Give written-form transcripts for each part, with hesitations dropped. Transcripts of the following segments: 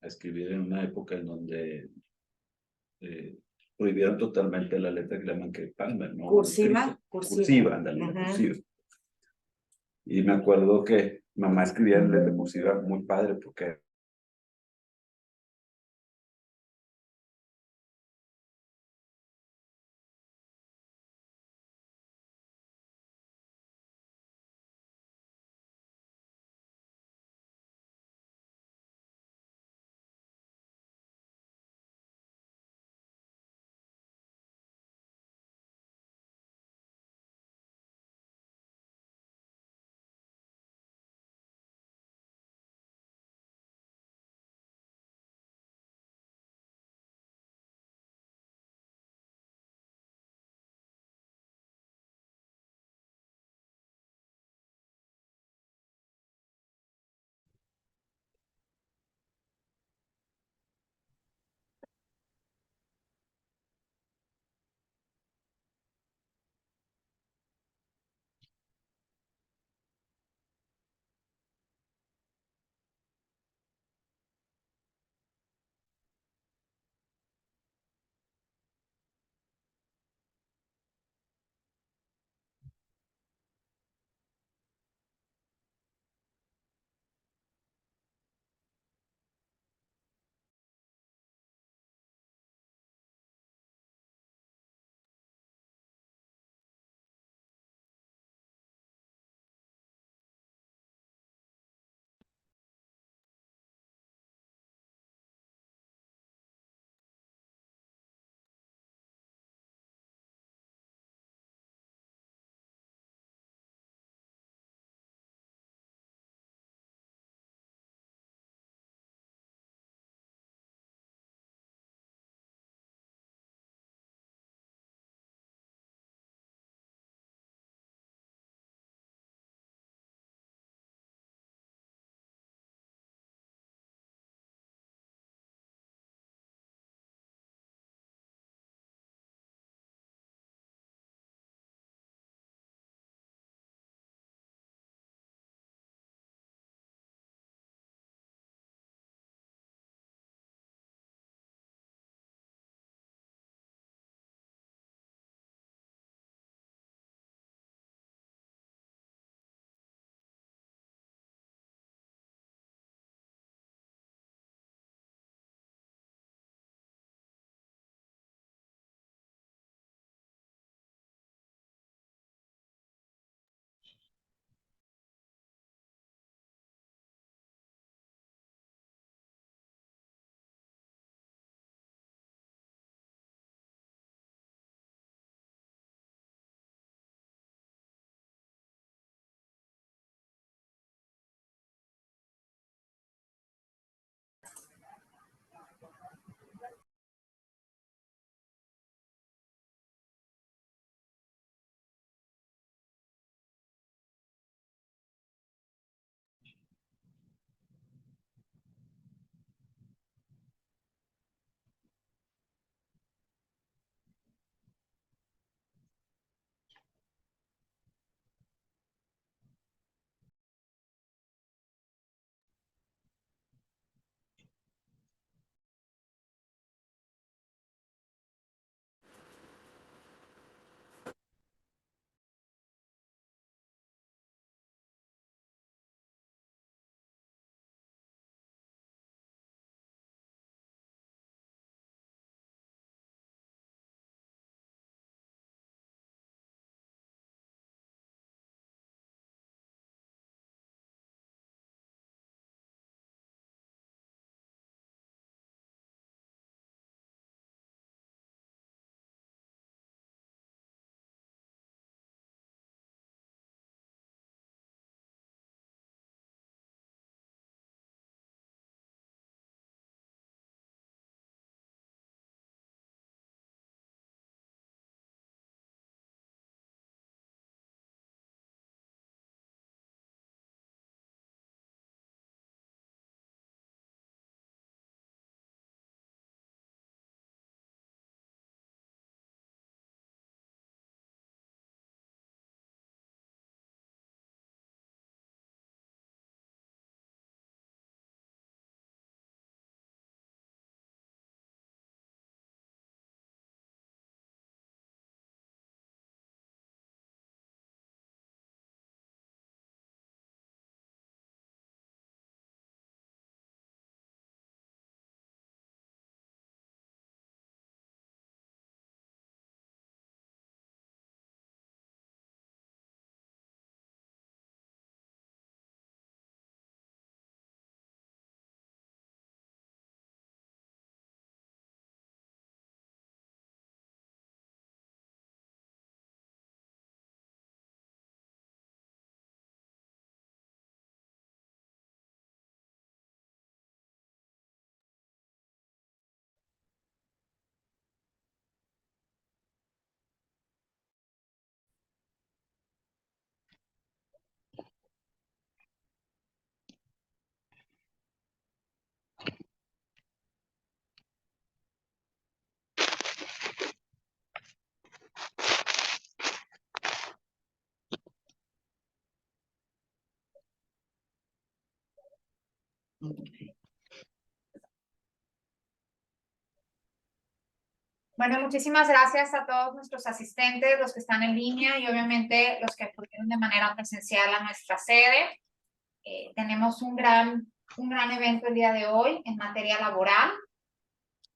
a escribir en una época en donde prohibieron totalmente la letra que le llaman que Palmer, ¿no? Cursiva, Cursiva, ándale, la cursiva. Y me acuerdo que mamá escribía en letra cursiva muy padre porque Bueno, muchísimas gracias a todos nuestros asistentes, los que están en línea y obviamente los que acudieron de manera presencial a nuestra sede. Tenemos un gran evento el día de hoy en materia laboral.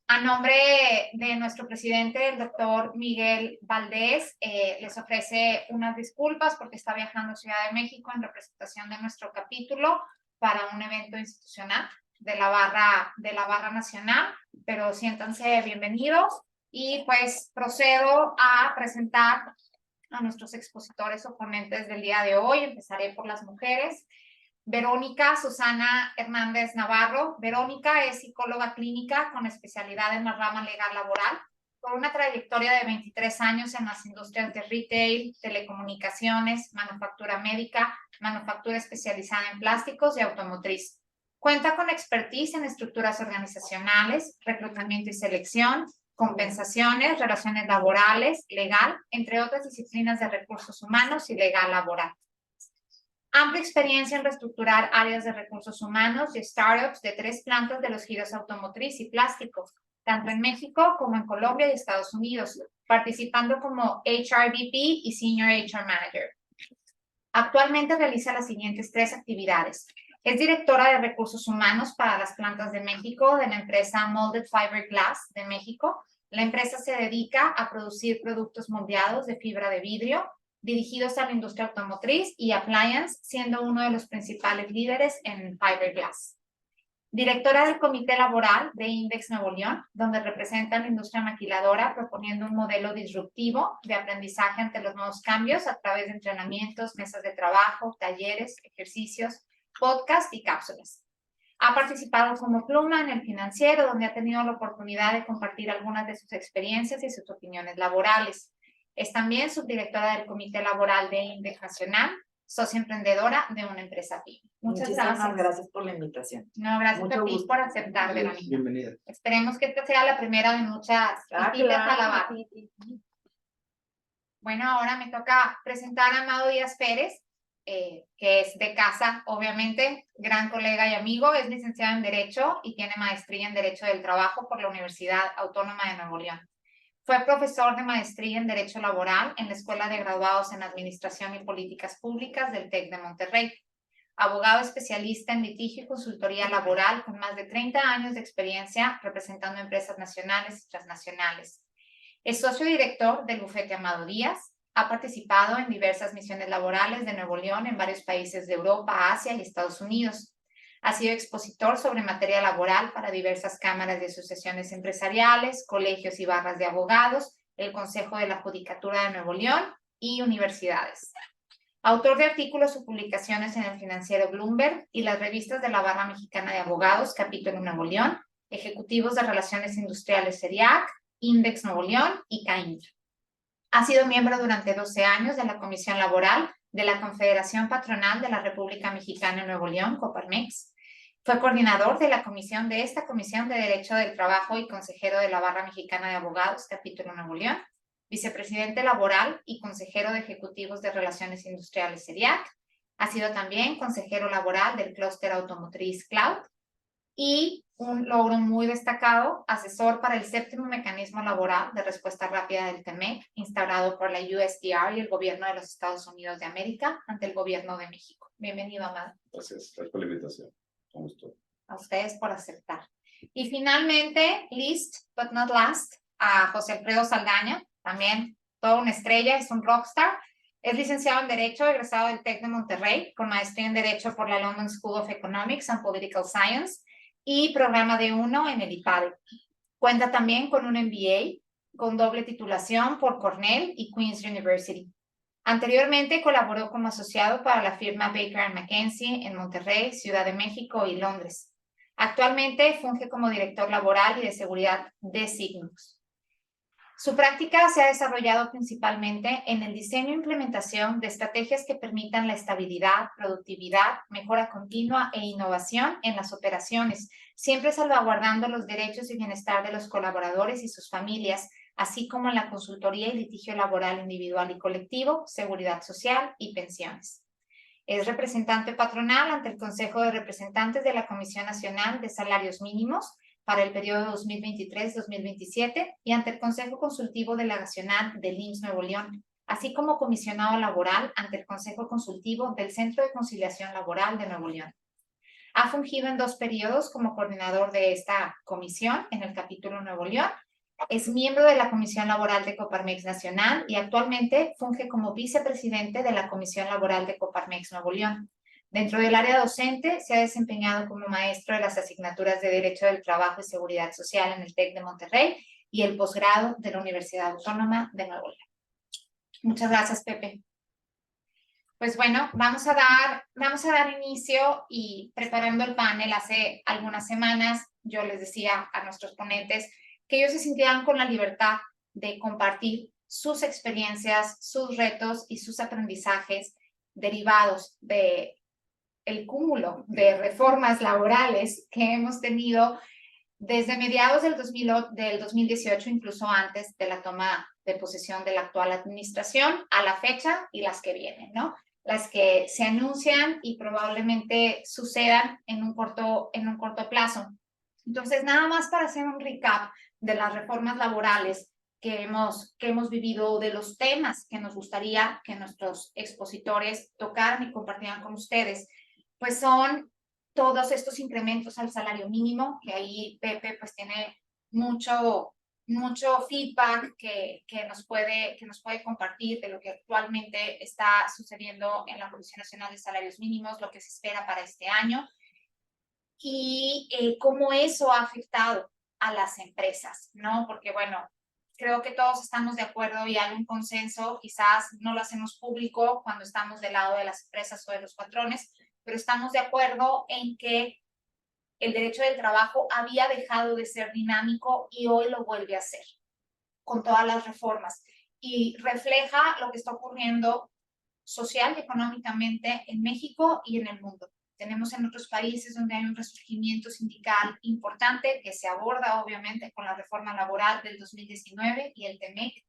A nombre de nuestro presidente, el doctor Miguel Valdés, les ofrece unas disculpas porque está viajando a Ciudad de México en representación de nuestro capítulo para un evento institucional de la barra nacional, pero siéntanse bienvenidos. Y pues procedo a presentar a nuestros expositores o ponentes del día de hoy. Empezaré por las mujeres. Verónica Susana Hernández Navarro. Verónica es psicóloga clínica con especialidad en la rama legal laboral, con una trayectoria de 23 años en las industrias de retail, telecomunicaciones, manufactura médica, manufactura especializada en plásticos y automotriz. Cuenta con expertise en estructuras organizacionales, reclutamiento y selección, compensaciones, relaciones laborales, legal, entre otras disciplinas de recursos humanos y legal laboral. Amplia experiencia en reestructurar áreas de recursos humanos y startups de 3 plantas de los giros automotriz y plásticos, tanto en México como en Colombia y Estados Unidos, participando como HRVP y Senior HR Manager. Actualmente realiza las siguientes 3 actividades. Es directora de recursos humanos para las plantas de México de la empresa Molded Fiberglass de México. La empresa se dedica a producir productos moldeados de fibra de vidrio, dirigidos a la industria automotriz y appliance, siendo uno de los principales líderes en fiberglass. Directora del Comité Laboral de Index Nuevo León, donde representa a la industria maquiladora proponiendo un modelo disruptivo de aprendizaje ante los nuevos cambios a través de entrenamientos, mesas de trabajo, talleres, ejercicios, podcast y cápsulas. Ha participado como pluma en El Financiero, donde ha tenido la oportunidad de compartir algunas de sus experiencias y sus opiniones laborales. Es también subdirectora del Comité Laboral de Index Nacional, socia emprendedora de una empresa PYME. Muchísimas gracias por la invitación. No, gracias Mucho a ti gusto. por aceptar, Verónica. Bienvenida. Esperemos que esta sea la primera de muchas visitas a la barra. Bueno, ahora me toca presentar a Amado Díaz Pérez, que es de casa, obviamente, gran colega y amigo, es licenciado en Derecho y tiene maestría en Derecho del Trabajo por la Universidad Autónoma de Nuevo León. Fue profesor de maestría en Derecho Laboral en la Escuela de Graduados en Administración y Políticas Públicas del TEC de Monterrey. Abogado especialista en litigio y consultoría laboral con más de 30 años de experiencia representando empresas nacionales y transnacionales. Es socio director del bufete Amado Díaz. Ha participado en diversas misiones laborales de Nuevo León en varios países de Europa, Asia y Estados Unidos. Ha sido expositor sobre materia laboral para diversas cámaras de asociaciones empresariales, colegios y barras de abogados, el Consejo de la Judicatura de Nuevo León y universidades. Autor de artículos o publicaciones en El Financiero Bloomberg y las revistas de la Barra Mexicana de Abogados, Capítulo Nuevo León, Ejecutivos de Relaciones Industriales CERIAC, Index Nuevo León y CAINDRA. Ha sido miembro durante 12 años de la Comisión Laboral de la Confederación Patronal de la República Mexicana en Nuevo León, Coparmex. Fue coordinador de la comisión de esta Comisión de Derecho del Trabajo y consejero de la Barra Mexicana de Abogados, Capítulo Nuevo León, vicepresidente laboral y consejero de Ejecutivos de Relaciones Industriales CERIAC. Ha sido también consejero laboral del clúster automotriz Cloud y un logro muy destacado, asesor para el 7º mecanismo laboral de respuesta rápida del TEMEC, instaurado por la USTR y el gobierno de los Estados Unidos de América ante el gobierno de México. Bienvenido, Amado. Gracias por la invitación. ¿Cómo estoy? A ustedes por aceptar. Y finalmente, least but not last, a José Alfredo Saldaña, también toda una estrella, es un rockstar. Es licenciado en Derecho, egresado del TEC de Monterrey, con maestría en Derecho por la London School of Economics and Political Science y programa D1 en el IPADE. Cuenta también con un MBA con doble titulación por Cornell y Queen's University. Anteriormente colaboró como asociado para la firma Baker & McKenzie en Monterrey, Ciudad de México y Londres. Actualmente funge como director laboral y de seguridad de Signux. Su práctica se ha desarrollado principalmente en el diseño e implementación de estrategias que permitan la estabilidad, productividad, mejora continua e innovación en las operaciones, siempre salvaguardando los derechos y bienestar de los colaboradores y sus familias, así como en la consultoría y litigio laboral individual y colectivo, seguridad social y pensiones. Es representante patronal ante el Consejo de Representantes de la Comisión Nacional de Salarios Mínimos para el periodo 2023-2027 y ante el Consejo Consultivo Delegacional del IMSS Nuevo León, así como comisionado laboral ante el Consejo Consultivo del Centro de Conciliación Laboral de Nuevo León. Ha fungido en 2 periodos como coordinador de esta comisión en el capítulo Nuevo León. Es miembro de la Comisión Laboral de Coparmex Nacional y actualmente funge como vicepresidente de la Comisión Laboral de Coparmex Nuevo León. Dentro del área docente, se ha desempeñado como maestro de las asignaturas de Derecho del Trabajo y Seguridad Social en el TEC de Monterrey y el posgrado de la Universidad Autónoma de Nuevo León. Muchas gracias, Pepe. Pues bueno, vamos a dar inicio y preparando el panel hace algunas semanas, yo les decía a nuestros ponentes que ellos se sintieran con la libertad de compartir sus experiencias, sus retos y sus aprendizajes derivados de el cúmulo de reformas laborales que hemos tenido desde mediados del 2018, incluso antes de la toma de posesión de la actual administración, a la fecha y las que vienen, ¿no? Las que se anuncian y probablemente sucedan en un corto plazo. Entonces, nada más para hacer un recap de las reformas laborales que hemos vivido, de los temas que nos gustaría que nuestros expositores tocaran y compartieran con ustedes, pues son todos estos incrementos al salario mínimo, que ahí Pepe pues tiene mucho feedback que nos puede compartir de lo que actualmente está sucediendo en la Comisión Nacional de Salarios Mínimos, lo que se espera para este año y cómo eso ha afectado a las empresas, ¿no? Porque bueno, creo que todos estamos de acuerdo y hay un consenso, quizás no lo hacemos público cuando estamos del lado de las empresas o de los patrones, pero estamos de acuerdo en que el derecho del trabajo había dejado de ser dinámico y hoy lo vuelve a ser con todas las reformas y refleja lo que está ocurriendo social y económicamente en México y en el mundo. Tenemos en otros países donde hay un resurgimiento sindical importante que se aborda obviamente con la reforma laboral del 2019 y el TEMEC,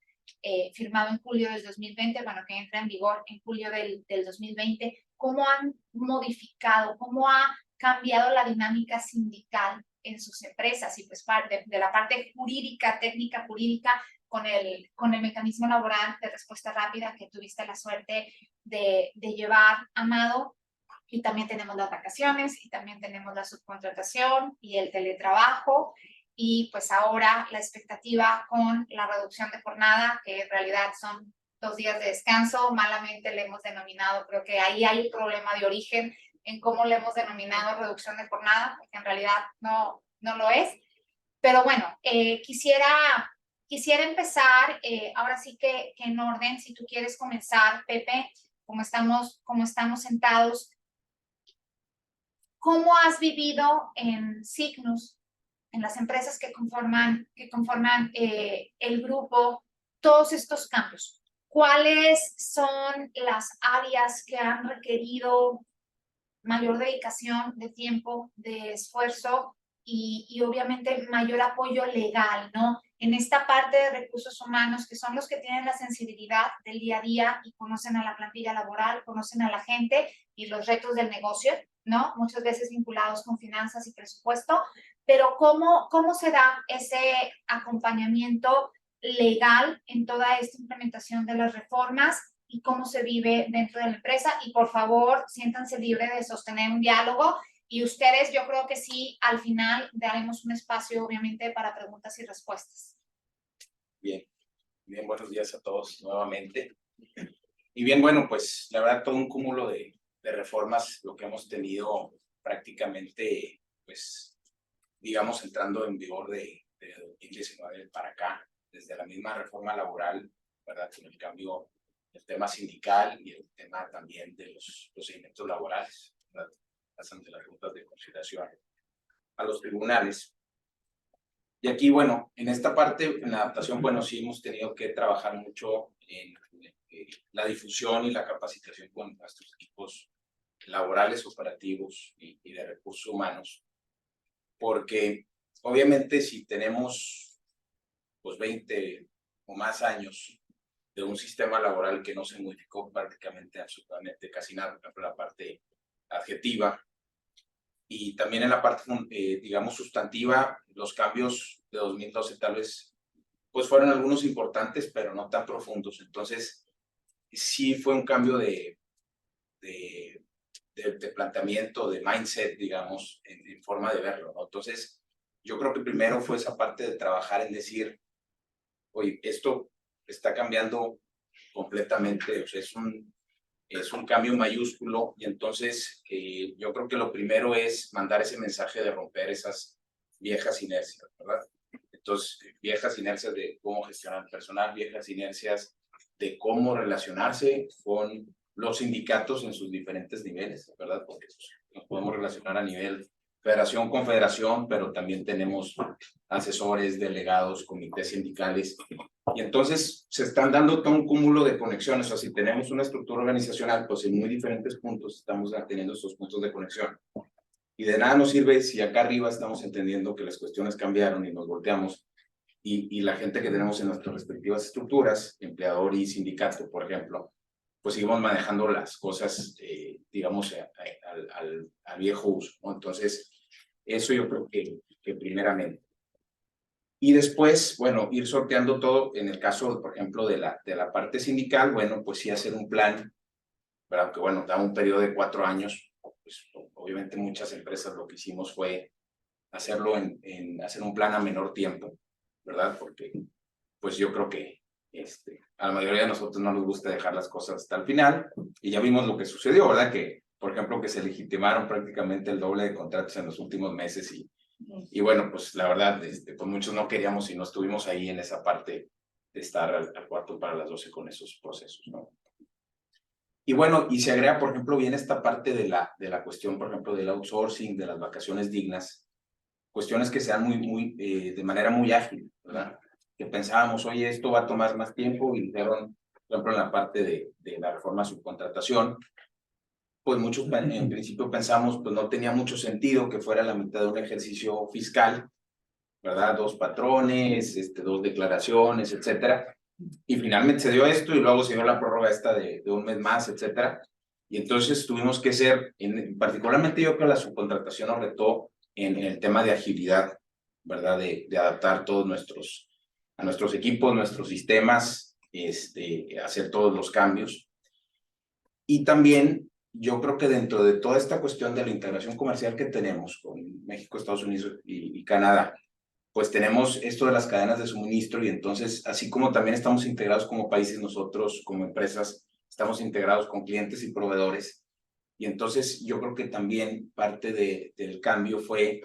firmado en julio del 2020, bueno, que entra en vigor en julio del 2020, cómo han modificado, cómo ha cambiado la dinámica sindical en sus empresas y pues de la parte jurídica, técnica jurídica, con el mecanismo laboral de respuesta rápida que tuviste la suerte de llevar, Amado, y también tenemos las vacaciones y también tenemos la subcontratación y el teletrabajo y pues ahora la expectativa con la reducción de jornada, que en realidad son 2 días de descanso, malamente le hemos denominado, creo que ahí hay un problema de origen en cómo le hemos denominado reducción de jornada, porque en realidad no lo es. Pero bueno, quisiera empezar, ahora sí que en orden, si tú quieres comenzar, Pepe, como estamos sentados, ¿cómo has vivido en Signus, en las empresas que conforman el grupo, todos estos cambios? ¿Cuáles son las áreas que han requerido mayor dedicación de tiempo, de esfuerzo y obviamente mayor apoyo legal, ¿no? En esta parte de recursos humanos, que son los que tienen la sensibilidad del día a día y conocen a la plantilla laboral, conocen a la gente y los retos del negocio, ¿no? Muchas veces vinculados con finanzas y presupuesto, pero ¿cómo se da ese acompañamiento legal en toda esta implementación de las reformas y cómo se vive dentro de la empresa? Y por favor, siéntanse libres de sostener un diálogo y ustedes, yo creo que sí, al final daremos un espacio, obviamente, para preguntas y respuestas. Bien, buenos días a todos nuevamente. Y bien, bueno, pues la verdad todo un cúmulo de reformas, lo que hemos tenido prácticamente, pues, digamos, entrando en vigor de 2019 para acá, desde la misma reforma laboral, ¿verdad? Con el cambio del tema sindical y el tema también de los procedimientos laborales, ¿verdad? Pasan de las rutas de conciliación a los tribunales. Y aquí, bueno, en esta parte, en la adaptación, bueno, sí hemos tenido que trabajar mucho en la difusión y la capacitación con nuestros equipos laborales, operativos y de recursos humanos, porque obviamente si tenemos pues 20 o más años un sistema laboral que no se modificó prácticamente, absolutamente casi nada, por ejemplo, la parte adjetiva. Y también en la parte, digamos, sustantiva, los cambios de 2012 tal vez, pues fueron algunos importantes, pero no tan profundos. Entonces, sí fue un cambio de planteamiento, de mindset, digamos, en forma de verlo, ¿no? Entonces, yo creo que primero fue esa parte de trabajar en decir, oye, esto está cambiando completamente, o sea, es un cambio mayúsculo, y entonces yo creo que lo primero es mandar ese mensaje de romper esas viejas inercias, ¿verdad? Entonces, viejas inercias de cómo gestionar personal, viejas inercias de cómo relacionarse con los sindicatos en sus diferentes niveles, ¿verdad? Porque nos podemos relacionar a nivel federación, confederación, pero también tenemos asesores, delegados, comités sindicales, y entonces se están dando todo un cúmulo de conexiones. O sea, si tenemos una estructura organizacional, pues en muy diferentes puntos estamos teniendo estos puntos de conexión. Y de nada nos sirve si acá arriba estamos entendiendo que las cuestiones cambiaron y nos volteamos, y la gente que tenemos en nuestras respectivas estructuras, empleador y sindicato, por ejemplo, pues seguimos manejando las cosas, digamos, al viejo uso, ¿no? Entonces, eso yo creo que primeramente. Y después, bueno, ir sorteando todo. En el caso, por ejemplo, de la parte sindical, bueno, pues sí hacer un plan, ¿verdad? Que bueno, da un periodo de 4 años. Pues obviamente muchas empresas lo que hicimos fue hacerlo hacer un plan a menor tiempo, ¿verdad? Porque pues yo creo que a la mayoría de nosotros no nos gusta dejar las cosas hasta el final, y ya vimos lo que sucedió, ¿verdad? Que, por ejemplo, que se legitimaron prácticamente el doble de contratos en los últimos meses, y bueno, pues la verdad, pues muchos no queríamos y no estuvimos ahí en esa parte de estar al cuarto para las 12 con esos procesos, ¿no? Y bueno, y se agrega, por ejemplo, bien esta parte de la cuestión, por ejemplo, del outsourcing, de las vacaciones dignas, cuestiones que sean de manera muy ágil, ¿verdad? Que pensábamos, oye, esto va a tomar más tiempo, y dijeron, por ejemplo, en la parte de la reforma subcontratación, pues muchos en principio pensamos, pues no tenía mucho sentido que fuera la mitad de un ejercicio fiscal, ¿verdad? 2 patrones, 2 declaraciones, etcétera. Y finalmente se dio esto, y luego se dio la prórroga esta de 1 mes más, etcétera. Y entonces tuvimos que ser, particularmente yo creo que la subcontratación nos retó en el tema de agilidad, ¿verdad? De adaptar todos a nuestros equipos, nuestros sistemas, hacer todos los cambios. Y también yo creo que dentro de toda esta cuestión de la integración comercial que tenemos con México, Estados Unidos y Canadá, pues tenemos esto de las cadenas de suministro, y entonces, así como también estamos integrados como países, nosotros como empresas estamos integrados con clientes y proveedores. Y entonces yo creo que también parte del cambio fue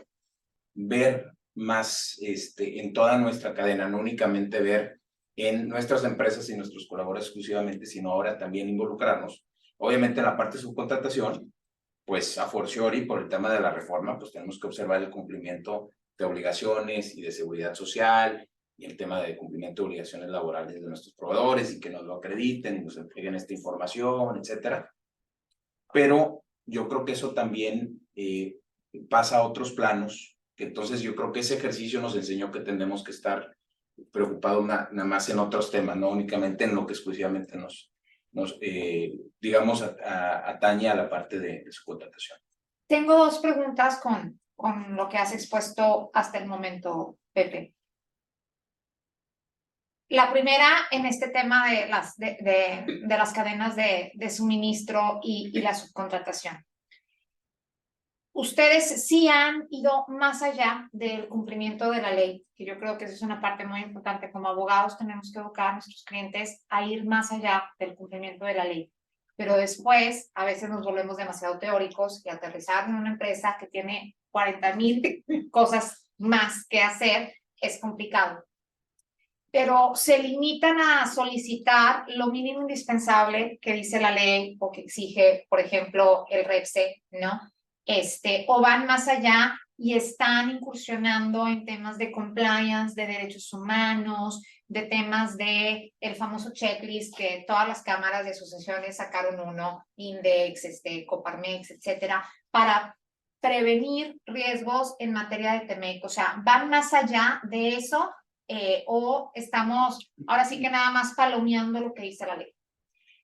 ver más en toda nuestra cadena, no únicamente ver en nuestras empresas y nuestros colaboradores exclusivamente, sino ahora también involucrarnos. Obviamente en la parte de subcontratación, pues a fortiori por el tema de la reforma, pues tenemos que observar el cumplimiento de obligaciones y de seguridad social, y el tema de cumplimiento de obligaciones laborales de nuestros proveedores, y que nos lo acrediten y nos entreguen esta información, etcétera. Pero yo creo que eso también pasa a otros planos, que entonces yo creo que ese ejercicio nos enseñó que tenemos que estar preocupados nada más en otros temas, no únicamente en lo que exclusivamente nos digamos, atañe a la parte de su contratación. Tengo 2 preguntas con lo que has expuesto hasta el momento, Pepe. La primera, en este tema de las cadenas de suministro y la subcontratación. Ustedes sí han ido más allá del cumplimiento de la ley, que yo creo que eso es una parte muy importante. Como abogados tenemos que educar a nuestros clientes a ir más allá del cumplimiento de la ley. Pero después a veces nos volvemos demasiado teóricos, y aterrizar en una empresa que tiene 40,000 cosas más que hacer es complicado. Pero se limitan a solicitar lo mínimo indispensable que dice la ley o que exige, por ejemplo, el REPSE, ¿no? O van más allá y están incursionando en temas de compliance, de derechos humanos, de temas de el famoso checklist que todas las cámaras de asociaciones sacaron uno, Index, Coparmex, etcétera, para prevenir riesgos en materia de TEMEC. O sea, van más allá de eso o estamos ahora sí que nada más palomeando lo que dice la ley?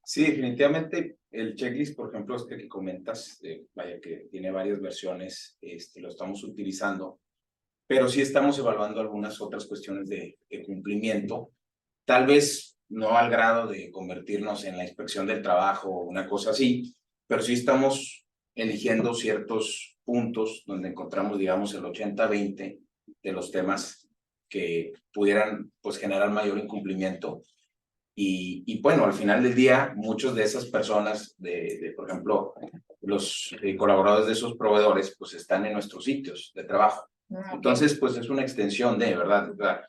Sí, definitivamente el checklist, por ejemplo, este que comentas, vaya que tiene varias versiones, lo estamos utilizando, pero sí estamos evaluando algunas otras cuestiones de cumplimiento, tal vez no al grado de convertirnos en la inspección del trabajo o una cosa así, pero sí estamos eligiendo ciertos puntos donde encontramos, digamos, el 80-20 de los temas que pudieran, pues, generar mayor incumplimiento. Y bueno, al final del día, muchas de esas personas, por ejemplo, los colaboradores de esos proveedores, pues están en nuestros sitios de trabajo. Entonces, pues es una extensión de, ¿verdad?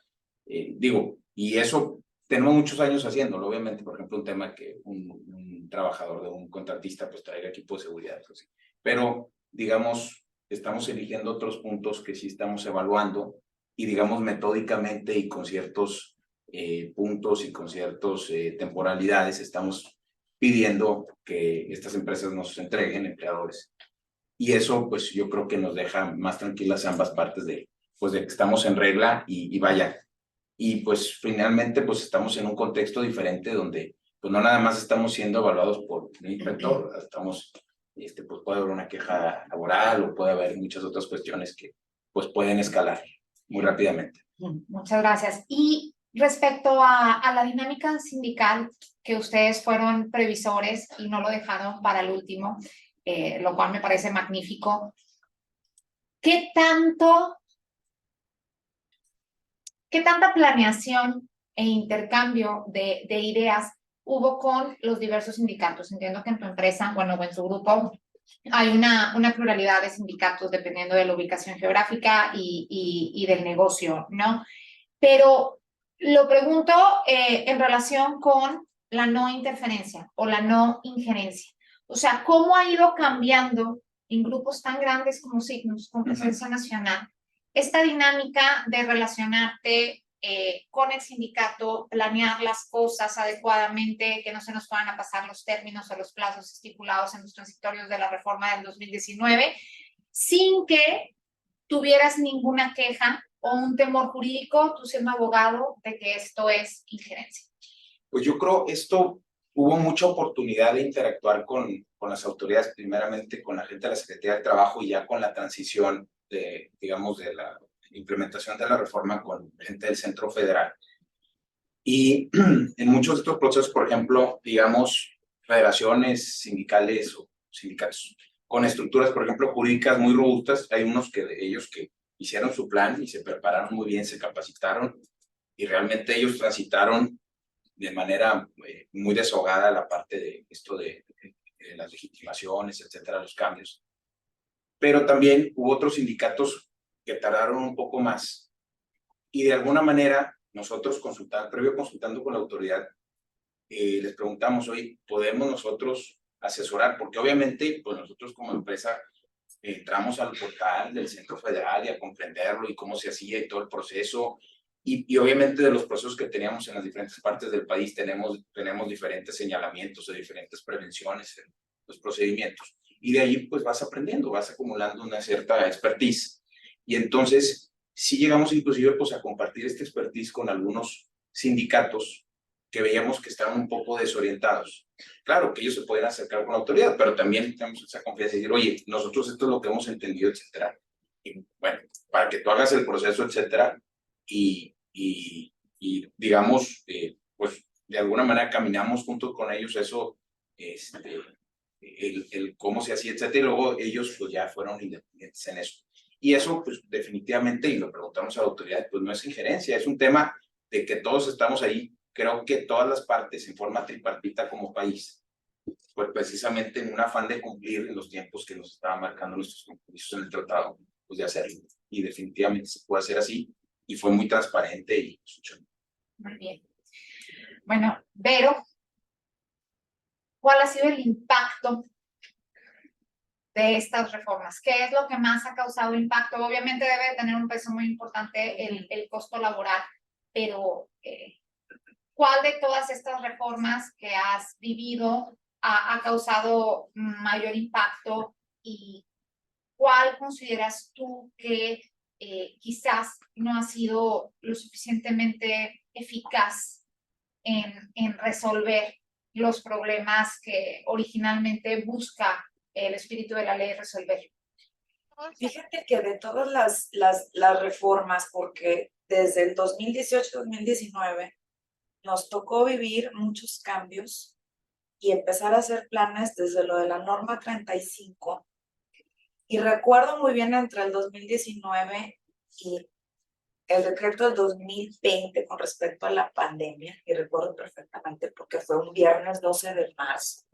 Digo, y eso tenemos muchos años haciéndolo, obviamente, por ejemplo, un tema que un trabajador de un contratista pues traiga equipo de seguridad, pues, pero digamos, estamos eligiendo otros puntos que sí estamos evaluando y digamos metódicamente y con ciertos puntos y con ciertas temporalidades estamos pidiendo que estas empresas nos entreguen empleadores. Y eso, pues yo creo que nos deja más tranquilas ambas partes pues, de que estamos en regla y vaya. Y pues finalmente, pues estamos en un contexto diferente donde pues no nada más estamos siendo evaluados por un inspector, estamos, pues puede haber una queja laboral o puede haber muchas otras cuestiones que pues pueden escalar muy rápidamente. Muchas gracias. Y respecto a la dinámica sindical, que ustedes fueron previsores y no lo dejaron para el último, lo cual me parece magnífico. ¿Qué tanta planeación e intercambio de ideas hubo con los diversos sindicatos? Entiendo que en tu empresa, bueno, o en su grupo, hay una pluralidad de sindicatos dependiendo de la ubicación geográfica y del negocio, ¿no? Pero lo pregunto en relación con la no interferencia o la no injerencia. O sea, ¿cómo ha ido cambiando en grupos tan grandes como Signos, con presencia nacional, esta dinámica de relacionarte con el sindicato, planear las cosas adecuadamente, que no se nos puedan a pasar los términos o los plazos estipulados en los transitorios de la reforma del 2019, sin que tuvieras ninguna queja o un temor jurídico, tú siendo abogado, de que esto es injerencia? Pues yo creo esto hubo mucha oportunidad de interactuar con las autoridades, primeramente con la gente de la Secretaría del Trabajo y ya con la transición de, digamos, de la implementación de la reforma con gente del Centro Federal. Y en muchos de estos procesos, por ejemplo, digamos, federaciones sindicales o sindicatos con estructuras, por ejemplo, jurídicas muy robustas, hay unos de ellos que hicieron su plan y se prepararon muy bien, se capacitaron y realmente ellos transitaron de manera muy desahogada la parte de esto de las legitimaciones, etcétera, los cambios. Pero también hubo otros sindicatos que tardaron un poco más y de alguna manera nosotros previo consultando con la autoridad, les preguntamos, oye, ¿podemos nosotros asesorar? Porque obviamente, pues nosotros como empresa entramos al portal del Centro Federal y a comprenderlo y cómo se hacía y todo el proceso. Y obviamente de los procesos que teníamos en las diferentes partes del país tenemos diferentes señalamientos o diferentes prevenciones en los procedimientos. Y de ahí pues vas aprendiendo, vas acumulando una cierta expertise. Y entonces sí llegamos inclusive pues a compartir esta expertise con algunos sindicatos que veíamos que estaban un poco desorientados. Claro que ellos se pueden acercar con la autoridad, pero también tenemos esa confianza y decir, oye, nosotros esto es lo que hemos entendido, etcétera. Y bueno, para que tú hagas el proceso, etcétera, y digamos, pues de alguna manera caminamos juntos con ellos eso, el cómo se hacía, etcétera, y luego ellos pues ya fueron independientes en eso. Y eso pues definitivamente, y lo preguntamos a la autoridad, pues no es injerencia, es un tema de que todos estamos ahí. Creo que todas las partes en forma tripartita como país, pues precisamente en un afán de cumplir en los tiempos que nos estaban marcando nuestros compromisos en el tratado, pues de hacerlo. Y definitivamente se puede hacer así y fue muy transparente y funcionó. Muy bien. Bueno, Vero, ¿cuál ha sido el impacto de estas reformas? ¿Qué es lo que más ha causado impacto? Obviamente debe tener un peso muy importante el costo laboral, pero ¿cuál de todas estas reformas que has vivido ha causado mayor impacto y cuál consideras tú que quizás no ha sido lo suficientemente eficaz en resolver los problemas que originalmente busca el espíritu de la ley resolver. Fíjate que de todas las reformas, porque desde el 2018-2019 nos tocó vivir muchos cambios y empezar a hacer planes desde lo de la norma 35. Y recuerdo muy bien entre el 2019 y el decreto del 2020 con respecto a la pandemia, y recuerdo perfectamente porque fue un viernes 12 de marzo,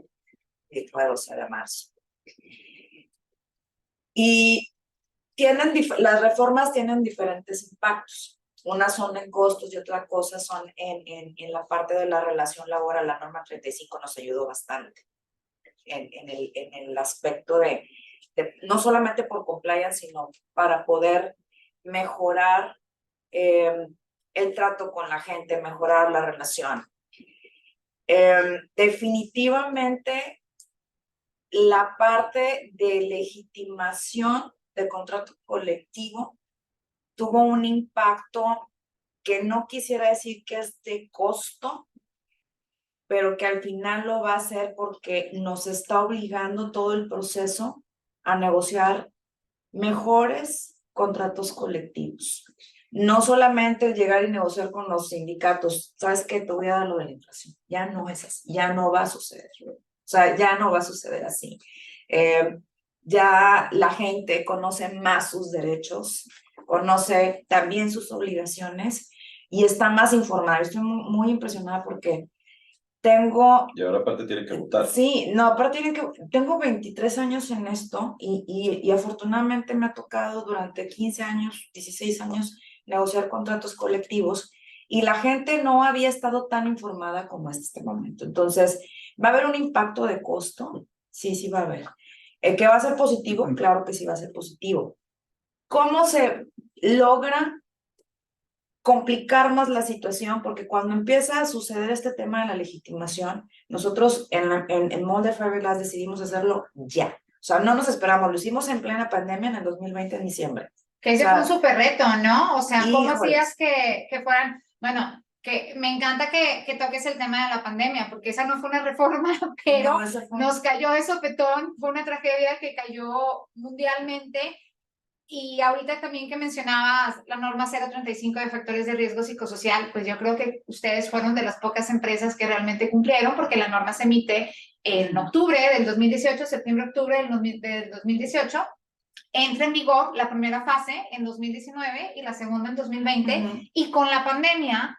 y fue 12 de marzo. Y las reformas tienen diferentes impactos. Unas son en costos y otra cosa son en la parte de la relación laboral. La norma 35 nos ayudó bastante en el aspecto de no solamente por compliance, sino para poder mejorar el trato con la gente, mejorar la relación. Definitivamente la parte de legitimación de contrato colectivo tuvo un impacto que no quisiera decir que es de costo, pero que al final lo va a hacer porque nos está obligando todo el proceso a negociar mejores contratos colectivos. No solamente el llegar y negociar con los sindicatos, ¿sabes qué? Te voy a dar lo de la inflación. Ya no es así, ya no va a suceder. O sea, ya no va a suceder así. Ya la gente conoce más sus derechos, conoce también sus obligaciones y está más informada. Estoy muy impresionada porque y ahora aparte tiene que votar. Sí, no, aparte tengo 23 años en esto y afortunadamente me ha tocado durante 15 años, 16 años negociar contratos colectivos y la gente no había estado tan informada como es este momento. Entonces, ¿va a haber un impacto de costo? Sí va a haber. ¿Que va a ser positivo? Claro que sí va a ser positivo. ¿Cómo se logra complicar más la situación? Porque cuando empieza a suceder este tema de la legitimación, nosotros en Molde Fiberglass decidimos hacerlo ya. O sea, no nos esperamos, lo hicimos en plena pandemia en el 2020 en diciembre. Que ese fue un súper reto, ¿no? O sea, ¿cómo híjole. hacías que fueran, bueno, que me encanta que toques el tema de la pandemia, porque esa no fue una reforma, pero nos cayó de sopetón, fue una tragedia que cayó mundialmente. Y ahorita también que mencionabas la norma 035 de factores de riesgo psicosocial, pues yo creo que ustedes fueron de las pocas empresas que realmente cumplieron, porque la norma se emite en octubre del 2018, septiembre-octubre del 2018, entra en vigor la primera fase en 2019 y la segunda en 2020, y con la pandemia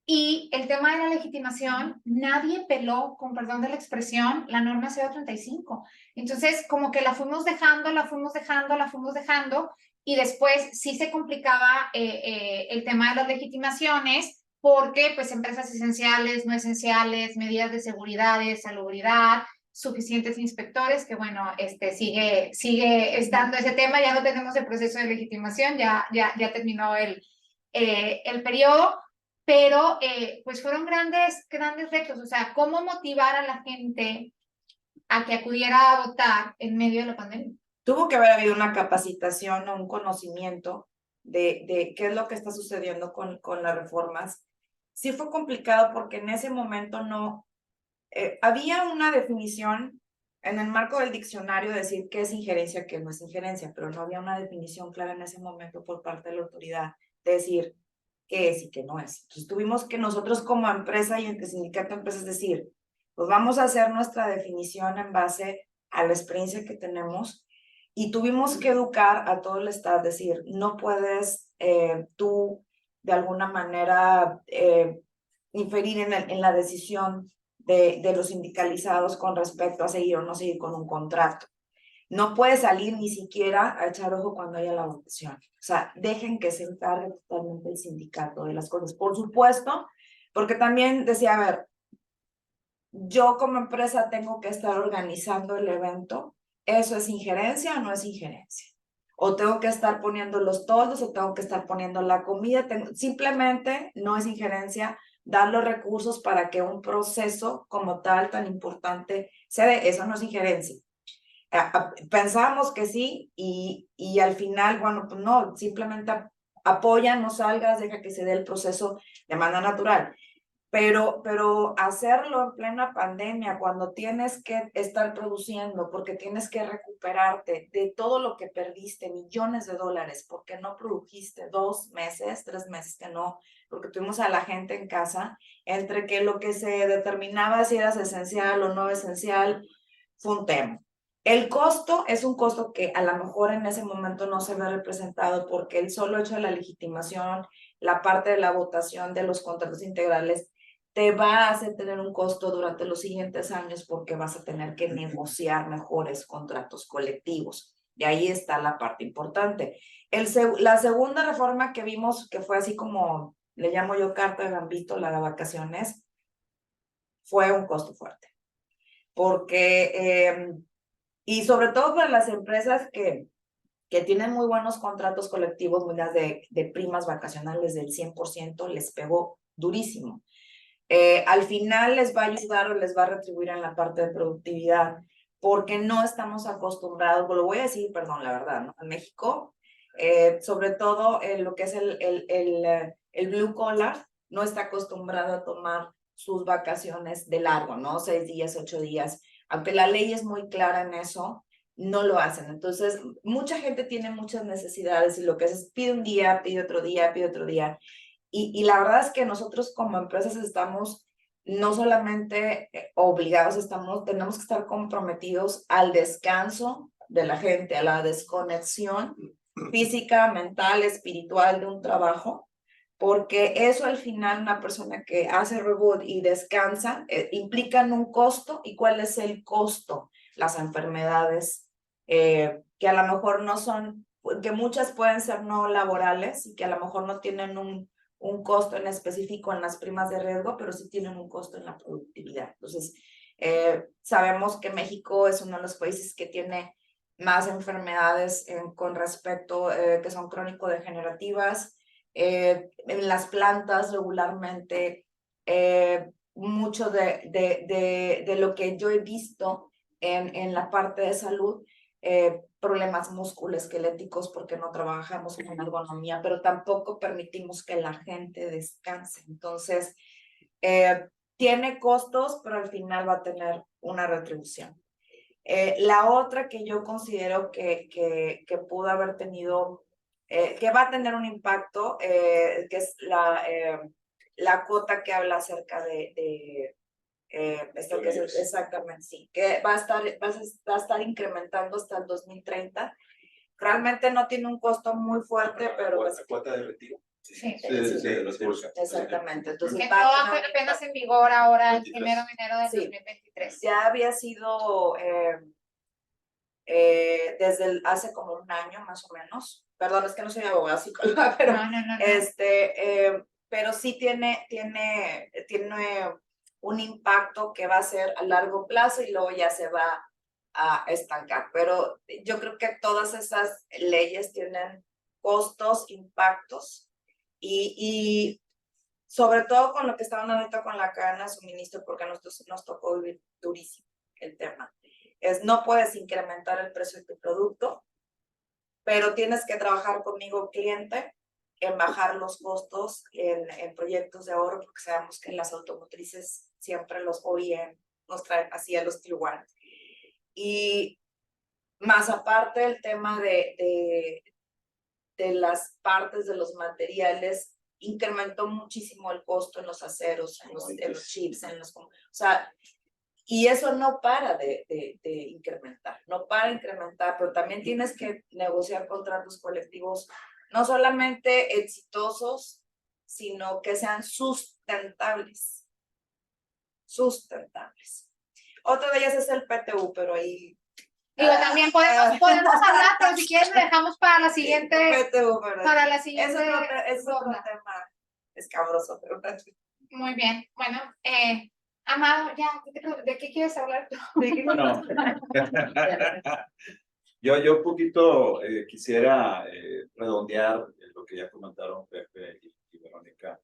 y el tema de la legitimación, nadie peló, con perdón de la expresión, la norma 035. Entonces, como que la fuimos dejando, y después sí se complicaba el tema de las legitimaciones, porque pues empresas esenciales, no esenciales, medidas de seguridad, de salubridad, suficientes inspectores, que bueno, sigue estando ese tema, ya no tenemos el proceso de legitimación, ya terminó el periodo. Pero pues fueron grandes retos, o sea, cómo motivar a la gente a que acudiera a votar en medio de la pandemia. Tuvo que haber habido una capacitación o un conocimiento de qué es lo que está sucediendo con las reformas. Sí fue complicado porque en ese momento no, había una definición en el marco del diccionario de decir qué es injerencia, qué no es injerencia, pero no había una definición clara en ese momento por parte de la autoridad de decir qué es y qué no es. Entonces tuvimos que nosotros como empresa y entre sindicato de empresas decir, pues vamos a hacer nuestra definición en base a la experiencia que tenemos y tuvimos que educar a todo el staff, decir, no puedes tú de alguna manera inferir en la decisión de los sindicalizados con respecto a seguir o no seguir con un contrato. No puede salir ni siquiera a echar ojo cuando haya la votación. O sea, dejen que se encargue totalmente el sindicato de las cosas. Por supuesto, porque también decía, a ver, yo como empresa tengo que estar organizando el evento. ¿Eso es injerencia o no es injerencia? O tengo que estar poniendo los toldos o tengo que estar poniendo la comida. Simplemente no es injerencia dar los recursos para que un proceso como tal tan importante se dé. Eso no es injerencia. Pensábamos que sí y al final, bueno, pues no, simplemente apoya, no salgas, deja que se dé el proceso de manera natural. Pero hacerlo en plena pandemia, cuando tienes que estar produciendo, porque tienes que recuperarte de todo lo que perdiste, millones de dólares, porque no produjiste 2 meses, 3 meses que no, porque tuvimos a la gente en casa, entre que lo que se determinaba si eras esencial o no esencial, fue un tema. El costo es un costo que a lo mejor en ese momento no se ve representado porque el solo hecho de la legitimación, la parte de la votación de los contratos integrales, te va a hacer tener un costo durante los siguientes años porque vas a tener que negociar mejores contratos colectivos. Y ahí está la parte importante. La segunda reforma que vimos, que fue así como le llamo yo carta de gambito, la de vacaciones, fue un costo fuerte. Porque, y sobre todo para las empresas que tienen muy buenos contratos colectivos, muy de primas vacacionales del 100%, les pegó durísimo. Al final les va a ayudar o les va a retribuir en la parte de productividad, porque no estamos acostumbrados, lo voy a decir, perdón, la verdad, ¿no? En México, sobre todo lo que es el blue collar, no está acostumbrado a tomar sus vacaciones de largo, ¿no? 6 días, 8 días. Aunque la ley es muy clara en eso, no lo hacen. Entonces, mucha gente tiene muchas necesidades y lo que hace es pide un día, pide otro día, pide otro día. Y la verdad es que nosotros como empresas estamos no solamente obligados, tenemos que estar comprometidos al descanso de la gente, a la desconexión física, mental, espiritual de un trabajo, porque eso al final una persona que hace reboot y descansa implican un costo. ¿Y cuál es el costo? Las enfermedades que a lo mejor no son, que muchas pueden ser no laborales y que a lo mejor no tienen un costo en específico en las primas de riesgo, pero sí tienen un costo en la productividad. Entonces, sabemos que México es uno de los países que tiene más enfermedades con respecto, que son crónico-degenerativas. En las plantas regularmente, mucho de lo que yo he visto en la parte de salud, problemas musculoesqueléticos porque no trabajamos en ergonomía, pero tampoco permitimos que la gente descanse. Entonces, tiene costos, pero al final va a tener una retribución. La otra que yo considero que pudo haber tenido, que va a tener un impacto, que es la cuota que habla acerca de esto que es exactamente, sí, que va a estar incrementando hasta el 2030. Realmente no tiene un costo muy fuerte, pero... ¿La cuota de retiro? Sí, exactamente. Entonces, entró apenas en vigor ahora el 1 de enero del 2023. Ya había sido desde hace como un año más o menos. Perdón, es que no soy abogada psicóloga, pero no. Pero sí tiene un impacto que va a ser a largo plazo y luego ya se va a estancar. Pero yo creo que todas esas leyes tienen costos, impactos y sobre todo con lo que estaban ahorita con la cadena de suministro, porque a nosotros nos tocó vivir durísimo el tema. No puedes incrementar el precio de tu producto, pero tienes que trabajar conmigo, cliente, en bajar los costos en proyectos de ahorro, porque sabemos que en las automotrices siempre los OEM nos traen así a los Tier 1. Y más aparte el tema de las partes de los materiales, incrementó muchísimo el costo en los aceros, en los chips, o sea, y eso no para de incrementar, no para de incrementar, pero también tienes que negociar contratos colectivos no solamente exitosos, sino que sean sustentables. Otra de ellas es el PTU, pero ahí... Digo, también podemos hablar, pero si quieres lo dejamos para la siguiente. PTU, ¿verdad? Para la siguiente. Es otro tema escabroso, pero... Muy bien, bueno, Amado, ya, ¿de qué quieres hablar tú? Bueno, yo un poquito quisiera redondear lo que ya comentaron Pepe y Verónica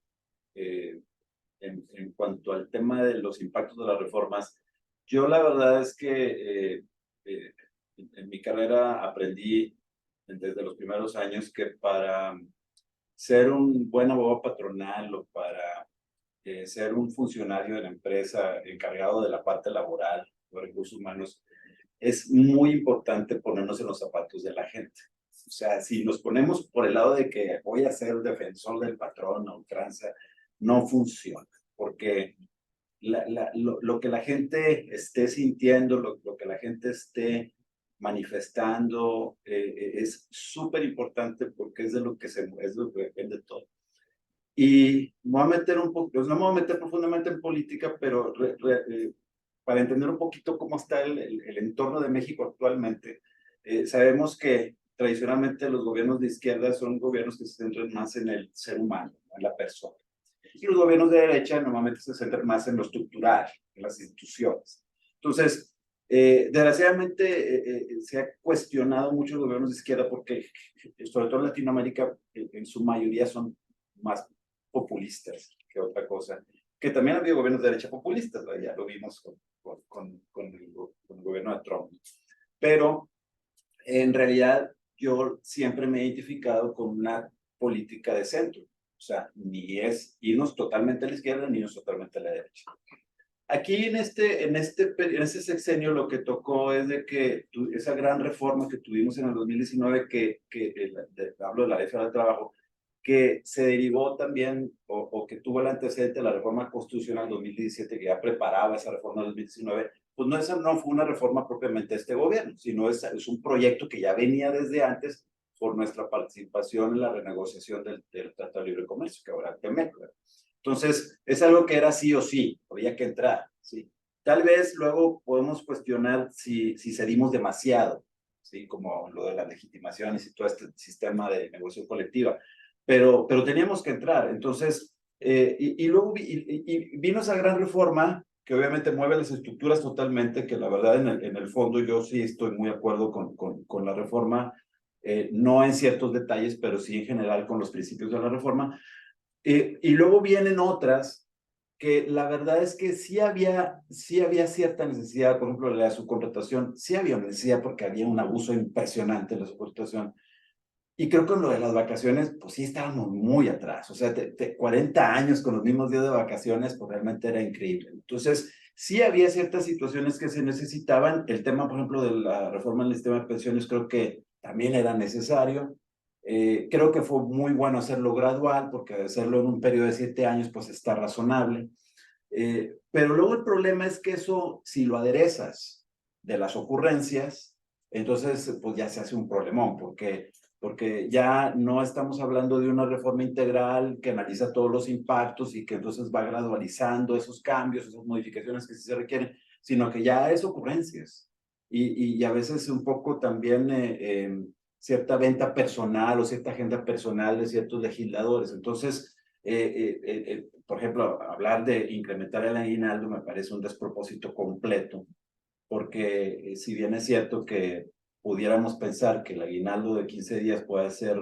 en cuanto al tema de los impactos de las reformas. Yo la verdad es que en mi carrera aprendí desde los primeros años que para ser un buen abogado patronal o para ser un funcionario de la empresa encargado de la parte laboral o recursos humanos, es muy importante ponernos en los zapatos de la gente. O sea, si nos ponemos por el lado de que voy a ser defensor del patrón a ultranza, no funciona, porque lo que la gente esté sintiendo, lo que la gente esté manifestando, es súper importante porque es de lo que es lo que depende todo. Y me voy a meter un poco, pues no me voy a meter profundamente en política, pero para entender un poquito cómo está el entorno de México actualmente, sabemos que tradicionalmente los gobiernos de izquierda son gobiernos que se centran más en el ser humano, en la persona. Y los gobiernos de derecha normalmente se centran más en lo estructural, en las instituciones. Entonces, desgraciadamente se ha cuestionado mucho los gobiernos de izquierda porque, sobre todo en Latinoamérica, en su mayoría son más populistas que otra cosa. Que también ha habido gobiernos de derecha populistas, ¿verdad? Ya lo vimos con el gobierno de Trump. Pero en realidad yo siempre me he identificado con una política de centro. O sea, ni es irnos totalmente a la izquierda ni irnos totalmente a la derecha. Aquí en este sexenio lo que tocó es de que esa gran reforma que tuvimos en el 2019, hablo de la Ley Federal del Trabajo, que se derivó también o que tuvo el antecedente de la reforma constitucional 2017, que ya preparaba esa reforma del 2019, pues esa no fue una reforma propiamente de este gobierno, sino es un proyecto que ya venía desde antes por nuestra participación en la renegociación del Tratado de Libre Comercio, que ahora es TEMEC. Entonces, es algo que era sí o sí, había que entrar, ¿sí? Tal vez luego podemos cuestionar si cedimos demasiado, ¿sí? Como lo de las legitimaciones y todo este sistema de negociación colectiva, pero teníamos que entrar. Entonces, luego vino esa gran reforma que obviamente mueve las estructuras totalmente, que la verdad en el fondo yo sí estoy muy de acuerdo con la reforma, no en ciertos detalles, pero sí en general con los principios de la reforma. Y luego vienen otras que la verdad es que sí había cierta necesidad, por ejemplo, la subcontratación, sí había necesidad porque había un abuso impresionante en la subcontratación. Y creo que con lo de las vacaciones, pues sí estábamos muy atrás. O sea, 40 años con los mismos días de vacaciones, pues realmente era increíble. Entonces, sí había ciertas situaciones que se necesitaban. El tema, por ejemplo, de la reforma del sistema de pensiones, creo que también era necesario. Creo que fue muy bueno hacerlo gradual, porque hacerlo en un periodo de 7 años, pues está razonable. Pero luego el problema es que eso, si lo aderezas de las ocurrencias, entonces pues ya se hace un problemón, porque ya no estamos hablando de una reforma integral que analiza todos los impactos y que entonces va gradualizando esos cambios, esas modificaciones que sí se requieren, sino que ya es ocurrencias. Y a veces un poco también cierta venta personal o cierta agenda personal de ciertos legisladores. Entonces, por ejemplo, hablar de incrementar el aguinaldo me parece un despropósito completo, porque si bien es cierto que pudiéramos pensar que el aguinaldo de 15 días puede ser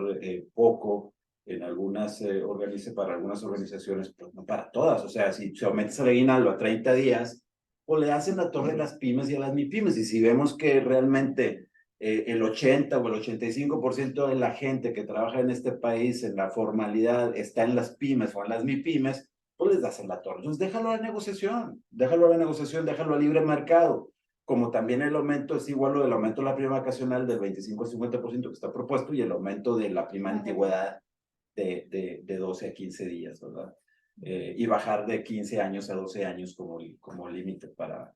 poco en para algunas organizaciones, pues no para todas. O sea, si aumentas el aguinaldo a 30 días, pues le hacen la torre a las pymes y a las MIPYMES. Y si vemos que realmente el 80 o el 85% de la gente que trabaja en este país en la formalidad está en las pymes o en las MIPYMES, pues les das en la torre. Entonces déjalo a la negociación, déjalo a libre mercado. Como también el aumento es igual lo del aumento de la prima vacacional del 25 al 50% que está propuesto y el aumento de la prima antigüedad de 12 a 15 días, ¿verdad? Y bajar de 15 años a 12 años como límite para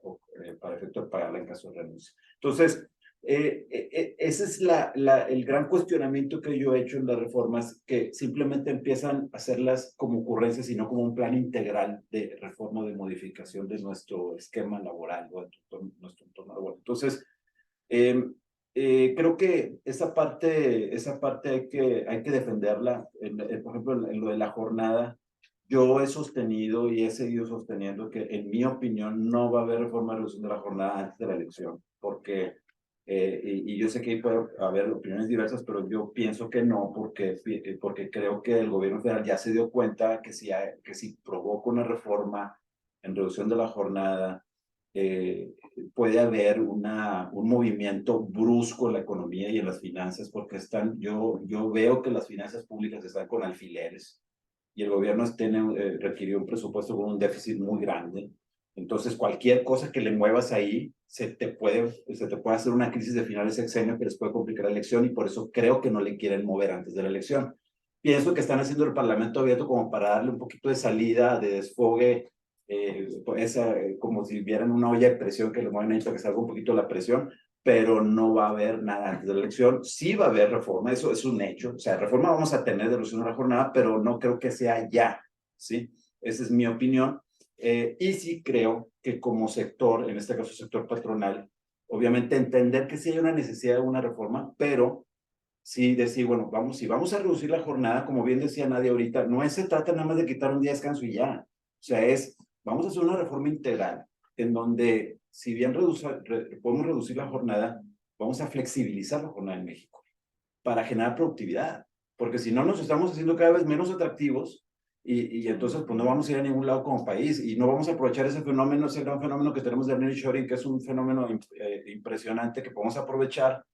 efecto de pagarla en caso de renuncia. Entonces, ese es el gran cuestionamiento que yo he hecho en las reformas, que simplemente empiezan a hacerlas como ocurrencias y no como un plan integral de reforma o de modificación de nuestro esquema laboral o de nuestro entorno laboral. Entonces, creo que esa parte hay que defenderla. Por ejemplo, en lo de la jornada, yo he sostenido y he seguido sosteniendo que, en mi opinión, no va a haber reforma de reducción de la jornada antes de la elección, porque y yo sé que puede haber opiniones diversas, pero yo pienso que no, porque creo que el gobierno federal ya se dio cuenta que si provoca una reforma en reducción de la jornada, puede haber un movimiento brusco en la economía y en las finanzas, porque yo veo que las finanzas públicas están con alfileres y el gobierno requirió un presupuesto con un déficit muy grande. Entonces, cualquier cosa que le muevas ahí se te puede hacer una crisis de final de sexenio que les puede complicar la elección, y por eso creo que no le quieren mover antes de la elección. Pienso que están haciendo el Parlamento abierto como para darle un poquito de salida, de desfogue, como si vieran una olla de presión que le mueven ahí para que salga un poquito la presión, pero no va a haber nada antes de la elección. Sí va a haber reforma, eso es un hecho. O sea, reforma vamos a tener de reducción de la jornada, pero no creo que sea ya, ¿sí? Esa es mi opinión. Y sí creo que como sector, en este caso sector patronal, obviamente entender que sí hay una necesidad de una reforma, pero sí decir, bueno, si vamos a reducir la jornada, como bien decía Nadia ahorita, no se trata nada más de quitar un día de descanso y ya. O sea, vamos a hacer una reforma integral en donde, si bien podemos reducir la jornada, vamos a flexibilizar la jornada en México para generar productividad, porque si no nos estamos haciendo cada vez menos atractivos y entonces pues no vamos a ir a ningún lado como país y no vamos a aprovechar ese gran fenómeno que tenemos del nearshoring, que es un fenómeno impresionante que podemos aprovechar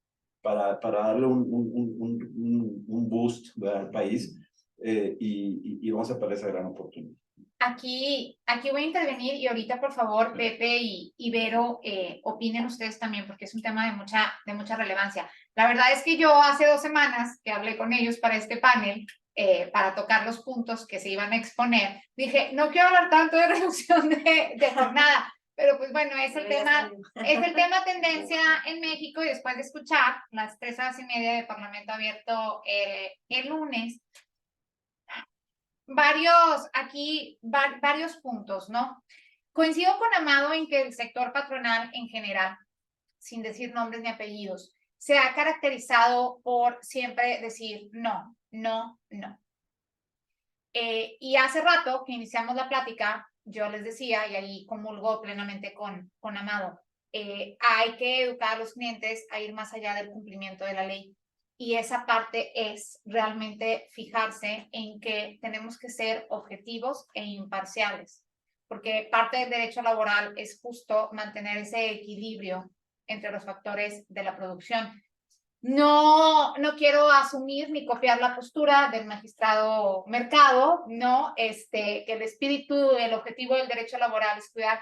para darle un boost, ¿verdad?, al país, y vamos a perder esa gran oportunidad. Aquí voy a intervenir y ahorita, por favor, Pepe y Vero, opinen ustedes también, porque es un tema de mucha relevancia. La verdad es que yo hace 2 semanas que hablé con ellos para este panel, para tocar los puntos que se iban a exponer, dije, no quiero hablar tanto de reducción de jornada, pero pues bueno, es el tema tendencia en México, y después de escuchar las 3 horas y media de Parlamento Abierto el lunes, varios puntos, ¿no? Coincido con Amado en que el sector patronal en general, sin decir nombres ni apellidos, se ha caracterizado por siempre decir no, no, no. Y hace rato que iniciamos la plática, yo les decía, y ahí comulgo plenamente con Amado, hay que educar a los clientes a ir más allá del cumplimiento de la ley. Y esa parte es realmente fijarse en que tenemos que ser objetivos e imparciales, porque parte del derecho laboral es justo mantener ese equilibrio entre los factores de la producción. No quiero asumir ni copiar la postura del magistrado Mercado, ¿no? Que el espíritu, el objetivo del derecho laboral es cuidar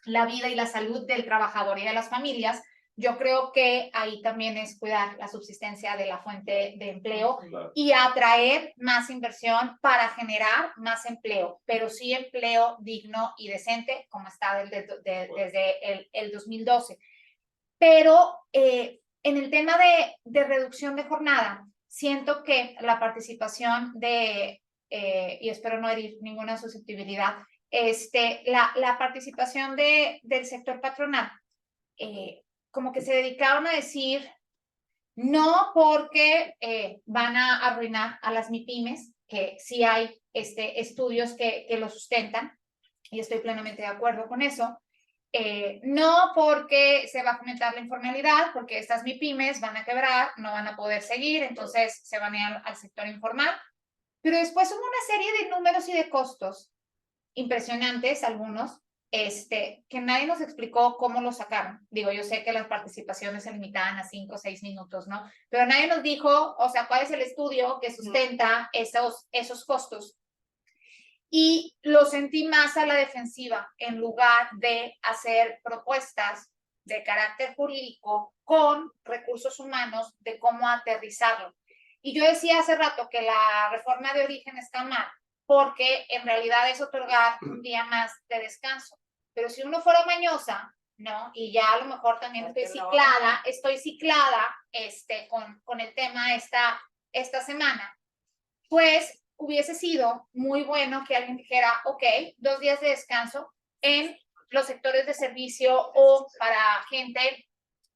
la vida y la salud del trabajador y de las familias. Yo creo que ahí también es cuidar la subsistencia de la fuente de empleo y atraer más inversión para generar más empleo, pero sí empleo digno y decente, como está desde el 2012. Pero en el tema de reducción de jornada, siento que la participación y espero no herir ninguna susceptibilidad, la participación del sector patronal, como que se dedicaron a decir no porque van a arruinar a las MIPYMES, que sí hay estudios que lo sustentan, y estoy plenamente de acuerdo con eso. No porque se va a fomentar la informalidad, porque estas MIPYMES van a quebrar, no van a poder seguir, entonces se van a ir al sector informal. Pero después hubo una serie de números y de costos impresionantes, algunos, que nadie nos explicó cómo lo sacaron. Digo, yo sé que las participaciones se limitaban a 5 o 6 minutos, ¿no? Pero nadie nos dijo, o sea, cuál es el estudio que sustenta esos costos. Y lo sentí más a la defensiva, en lugar de hacer propuestas de carácter jurídico con recursos humanos de cómo aterrizarlo. Y yo decía hace rato que la reforma de origen está mal, porque en realidad es otorgar un día más de descanso. Pero si uno fuera mañosa, ¿no? Y ya a lo mejor también estoy ciclada con el tema esta semana, pues hubiese sido muy bueno que alguien dijera, ok, 2 días de descanso en los sectores de servicio o para gente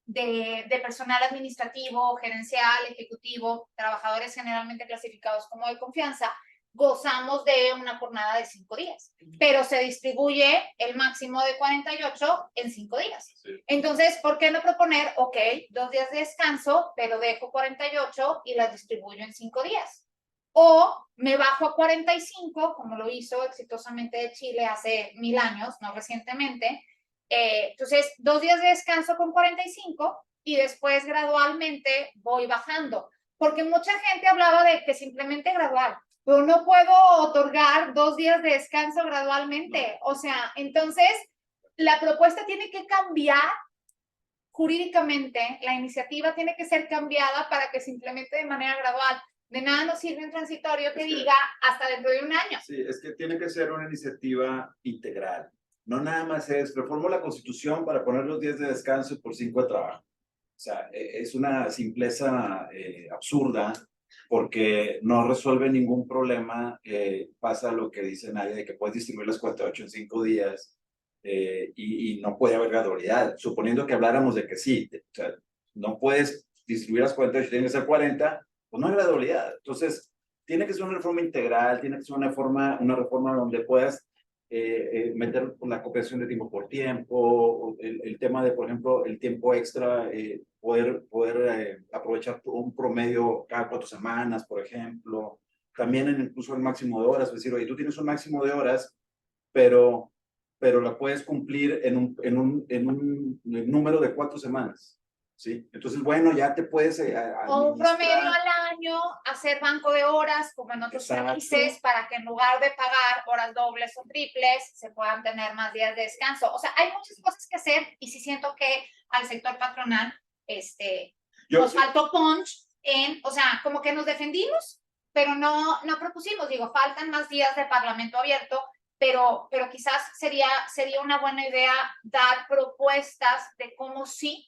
de personal administrativo, gerencial, ejecutivo, trabajadores generalmente clasificados como de confianza, gozamos de una jornada de 5 días, pero se distribuye el máximo de 48 en 5 días. Entonces, ¿por qué no proponer, ok, 2 días de descanso, pero dejo 48 y las distribuyo en 5 días? O me bajo a 45, como lo hizo exitosamente Chile hace 1000 años, no recientemente, Entonces, 2 días de descanso con 45 y después gradualmente voy bajando. Porque mucha gente hablaba de que simplemente gradual, pero no puedo otorgar 2 días de descanso gradualmente. O sea, entonces la propuesta tiene que cambiar jurídicamente, la iniciativa tiene que ser cambiada para que se implemente de manera gradual. De nada nos sirve un transitorio que diga hasta dentro de un año. Sí, es que tiene que ser una iniciativa integral. No nada más es, reformo la Constitución para poner los 10 de descanso y por 5 de trabajo. O sea, es una simpleza absurda porque no resuelve ningún problema. Pasa lo que dice Nadia, de que puedes distribuir las 48 en 5 días y no puede haber gradualidad. Suponiendo que habláramos de que sí, o sea, no puedes distribuir las 48, tiene que ser 40, pues no hay gradualidad. Entonces, tiene que ser una reforma integral, tiene que ser una reforma donde puedas meter la cooperación de tiempo por tiempo, el tema de, por ejemplo, el tiempo extra, poder aprovechar un promedio cada 4 semanas, por ejemplo. También incluso el máximo de horas, es decir, oye, tú tienes un máximo de horas, pero la puedes cumplir en un número de 4 semanas. ¿Sí? Entonces, bueno, ya te puedes o un promedio al año, hacer banco de horas, como en otros países, para que en lugar de pagar horas dobles o triples, se puedan tener más días de descanso. O sea, hay muchas cosas que hacer y sí siento que al sector patronal nos faltó punch o sea, como que nos defendimos, pero no propusimos. Digo, faltan más días de parlamento abierto, pero quizás sería una buena idea dar propuestas de cómo sí,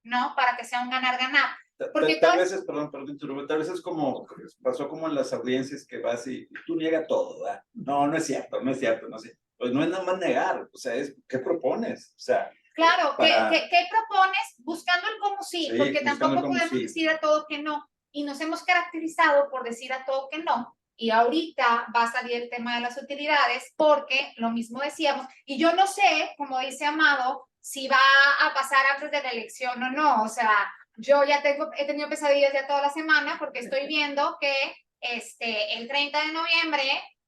¿no? Para que sea un ganar-ganar. Porque tal vez es como, pasó como en las audiencias que vas y tú niegas todo, ¿verdad? No es cierto, no sé. Pues no es nada más negar, o sea, ¿qué propones? O sea, claro, ¿qué propones? Buscando el cómo sí, porque tampoco podemos decir a todo que no. Y nos hemos caracterizado por decir a todo que no. Y ahorita va a salir el tema de las utilidades, porque lo mismo decíamos, y yo no sé, como dice Amado, si va a pasar antes de la elección o no. O sea, yo ya he tenido pesadillas ya toda la semana porque estoy viendo que el 30 de noviembre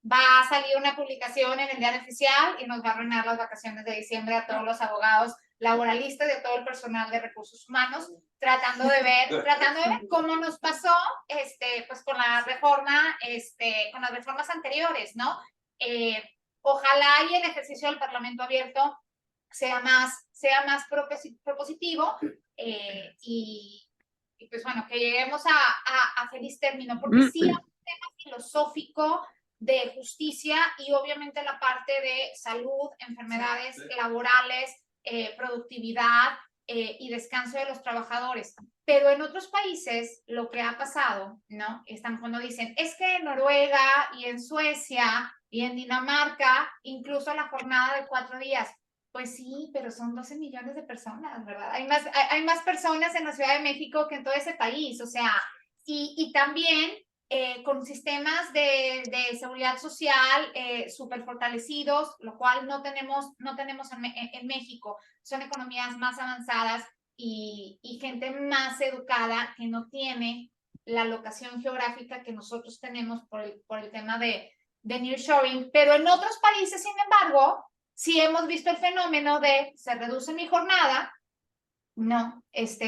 va a salir una publicación en el diario oficial y nos va a arruinar las vacaciones de diciembre a todos los abogados laboralistas y a todo el personal de recursos humanos, tratando de ver cómo nos pasó pues con la reforma, con las reformas anteriores, ¿no? Ojalá y el ejercicio del Parlamento abierto sea más propositivo y pues bueno, que lleguemos a feliz término, porque sí hay un tema filosófico de justicia y obviamente la parte de salud, enfermedades laborales, productividad y descanso de los trabajadores. Pero en otros países lo que ha pasado, ¿no? Están cuando dicen, es que en Noruega y en Suecia y en Dinamarca, incluso la jornada de 4 días. Pues sí, pero son 12 millones de personas, ¿verdad? Hay más personas en la Ciudad de México que en todo ese país, o sea, y también con sistemas de seguridad social súper fortalecidos, lo cual no tenemos en México. Son economías más avanzadas y gente más educada que no tiene la locación geográfica que nosotros tenemos por el tema de nearshoring, pero en otros países, sin embargo, sí hemos visto el fenómeno de se reduce mi jornada, no,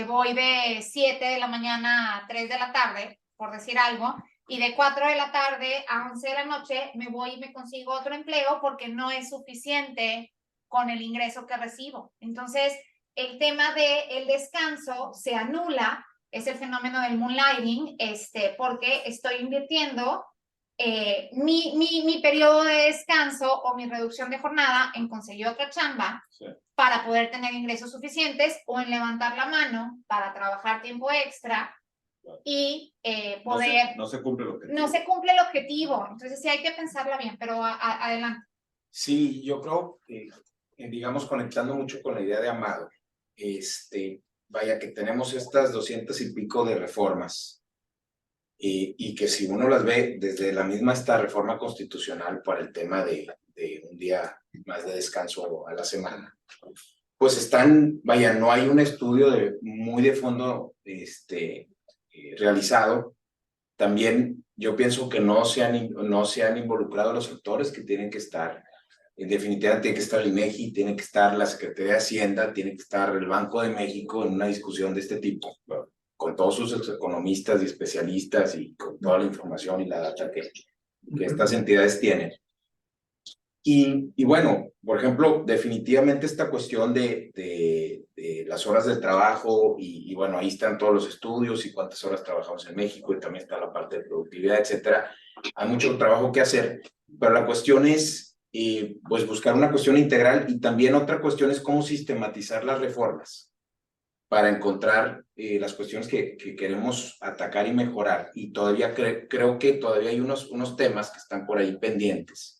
voy de 7 de la mañana a 3 de la tarde, por decir algo, y de 4 de la tarde a 11 de la noche me voy y me consigo otro empleo porque no es suficiente con el ingreso que recibo. Entonces, el tema del descanso se anula, es el fenómeno del moonlighting, porque estoy invirtiendo mi periodo de descanso o mi reducción de jornada en conseguir otra chamba para poder tener ingresos suficientes o en levantar la mano para trabajar tiempo extra y poder... No se cumple el objetivo. No se cumple el objetivo, entonces sí hay que pensarla bien, pero adelante. Sí, yo creo que, digamos, conectando mucho con la idea de Amado, vaya que tenemos estas 200 y pico de reformas y que si uno las ve desde la misma esta reforma constitucional para el tema de un día más de descanso a la semana, pues están, vaya, no hay un estudio muy de fondo realizado. También yo pienso que no se han involucrado los sectores que tienen que estar definitivamente tiene que estar el INEGI, tiene que estar la Secretaría de Hacienda, tiene que estar el Banco de México en una discusión de este tipo, con todos sus economistas y especialistas y con toda la información y la data que estas entidades tienen. Y bueno, por ejemplo, definitivamente esta cuestión de las horas de trabajo y bueno, ahí están todos los estudios y cuántas horas trabajamos en México y también está la parte de productividad, etcétera. Hay mucho trabajo que hacer, pero la cuestión es pues buscar una cuestión integral y también otra cuestión es cómo sistematizar las reformas para encontrar las cuestiones que queremos atacar y mejorar. Y todavía creo que todavía hay unos temas que están por ahí pendientes.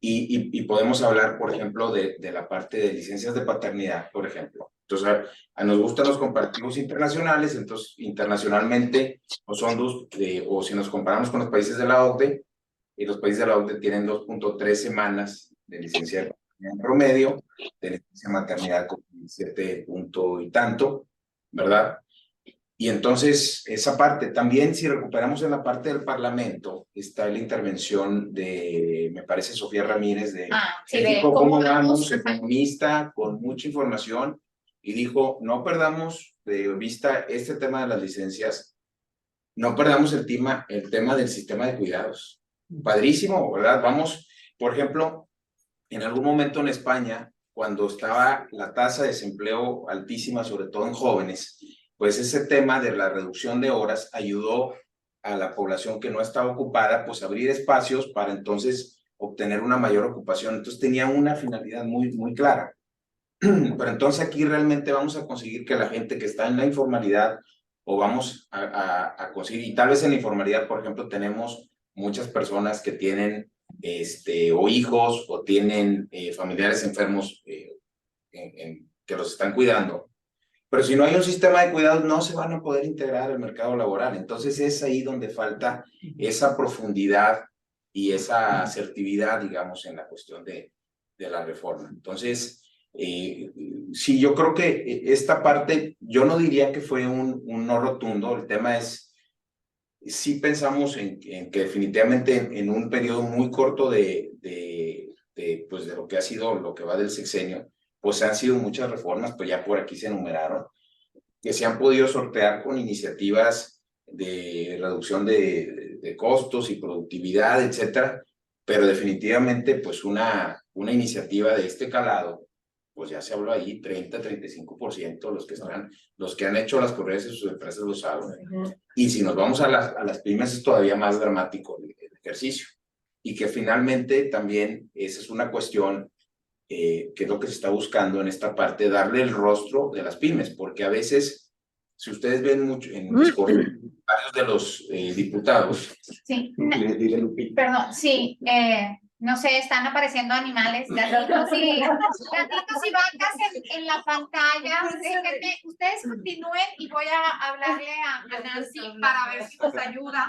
Y podemos hablar, por ejemplo, de la parte de licencias de paternidad, por ejemplo. Entonces, nos gustan los comparativos internacionales, entonces, internacionalmente, o si nos comparamos con los países de la OCDE, y los países de la OCDE tienen 2.3 semanas de licencia de paternidad en promedio, de licencia de maternidad con 7 punto y tanto, ¿verdad? Y entonces, esa parte, también si recuperamos en la parte del Parlamento, está la intervención de, me parece, Sofía Ramírez de sí, México, de ¿Cómo vamos? Economista, con mucha información, y dijo, no perdamos de vista este tema de las licencias, no perdamos el tema del sistema de cuidados. Padrísimo, ¿verdad? Vamos, por ejemplo, en algún momento en España, cuando estaba la tasa de desempleo altísima, sobre todo en jóvenes, pues ese tema de la reducción de horas ayudó a la población que no estaba ocupada, pues abrir espacios para entonces obtener una mayor ocupación. Entonces tenía una finalidad muy clara. Pero entonces aquí realmente vamos a conseguir que la gente que está en la informalidad, o vamos a conseguir, y tal vez en la informalidad, por ejemplo, tenemos muchas personas que tienen o hijos o tienen familiares enfermos que los están cuidando. Pero si no hay un sistema de cuidados, no se van a poder integrar al mercado laboral. Entonces es ahí donde falta esa profundidad y esa asertividad, digamos, en la cuestión de la reforma. Entonces, sí, yo creo que esta parte, yo no diría que fue un no rotundo. El tema es, sí pensamos en que definitivamente en un periodo muy corto pues de lo que ha sido, lo que va del sexenio, pues han sido muchas reformas, pues ya por aquí se enumeraron, que se han podido sortear con iniciativas de reducción de costos y productividad, etcétera, pero definitivamente pues una iniciativa de este calado, pues ya se habló ahí, 30-35%, los que han hecho las correas de sus empresas lo saben. Y si nos vamos a las pymes es todavía más dramático el ejercicio. Y que finalmente también esa es una cuestión que es lo que se está buscando en esta parte, darle el rostro de las pymes, porque a veces, si ustedes ven mucho en los comentarios de los diputados. Sí, perdón, sí, no sé, están apareciendo animales, gatitos y vacas en la pantalla. Déjenme, ustedes continúen y voy a hablarle a Nancy para ver si nos ayuda.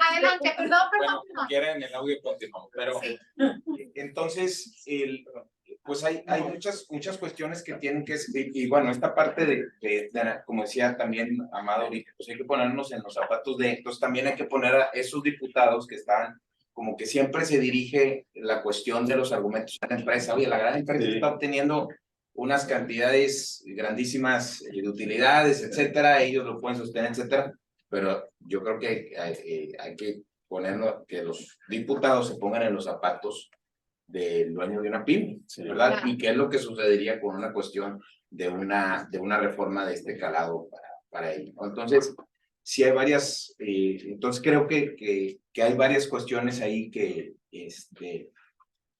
Adelante, perdón. Bueno, quieren el audio continuo, pero sí. Entonces, pues hay muchas cuestiones que tienen que, y bueno, esta parte como decía también Amado ahorita, pues hay que ponernos en los zapatos entonces también hay que poner a esos diputados que están, como que siempre se dirige la cuestión de los argumentos a la empresa. Oye, la gran empresa está obteniendo unas cantidades grandísimas de utilidades, etcétera, ellos lo pueden sostener, etcétera, pero yo creo que hay que ponerlo, que los diputados se pongan en los zapatos del dueño de una pyme, ¿verdad? Y qué es lo que sucedería con una cuestión de una reforma de este calado para ello. Entonces, sí hay varias, entonces creo que hay varias cuestiones ahí que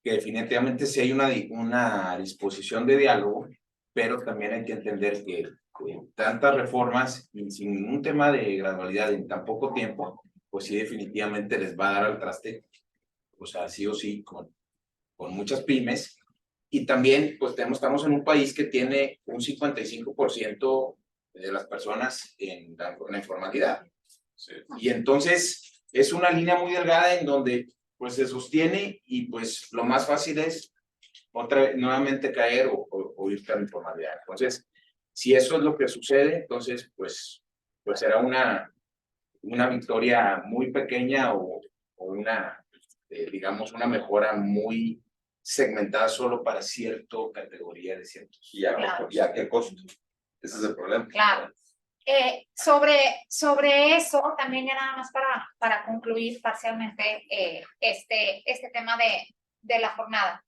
definitivamente sí hay una disposición de diálogo, pero también hay que entender que tantas reformas y sin ningún tema de gradualidad en tan poco tiempo, pues sí definitivamente les va a dar al traste, o sea, sí o sí, con muchas pymes, y también pues estamos en un país que tiene un 55% de las personas en la informalidad. Sí. Y entonces es una línea muy delgada en donde pues se sostiene y pues lo más fácil es nuevamente caer o irte a la informalidad. Entonces, si eso es lo que sucede, entonces pues será una una victoria muy pequeña o una, digamos, una mejora muy segmentada solo para cierta categoría de ciertos. Claro. ¿Y a qué costo? Ese es el problema. Claro. Sobre eso, también ya nada más para concluir parcialmente este tema de la jornada.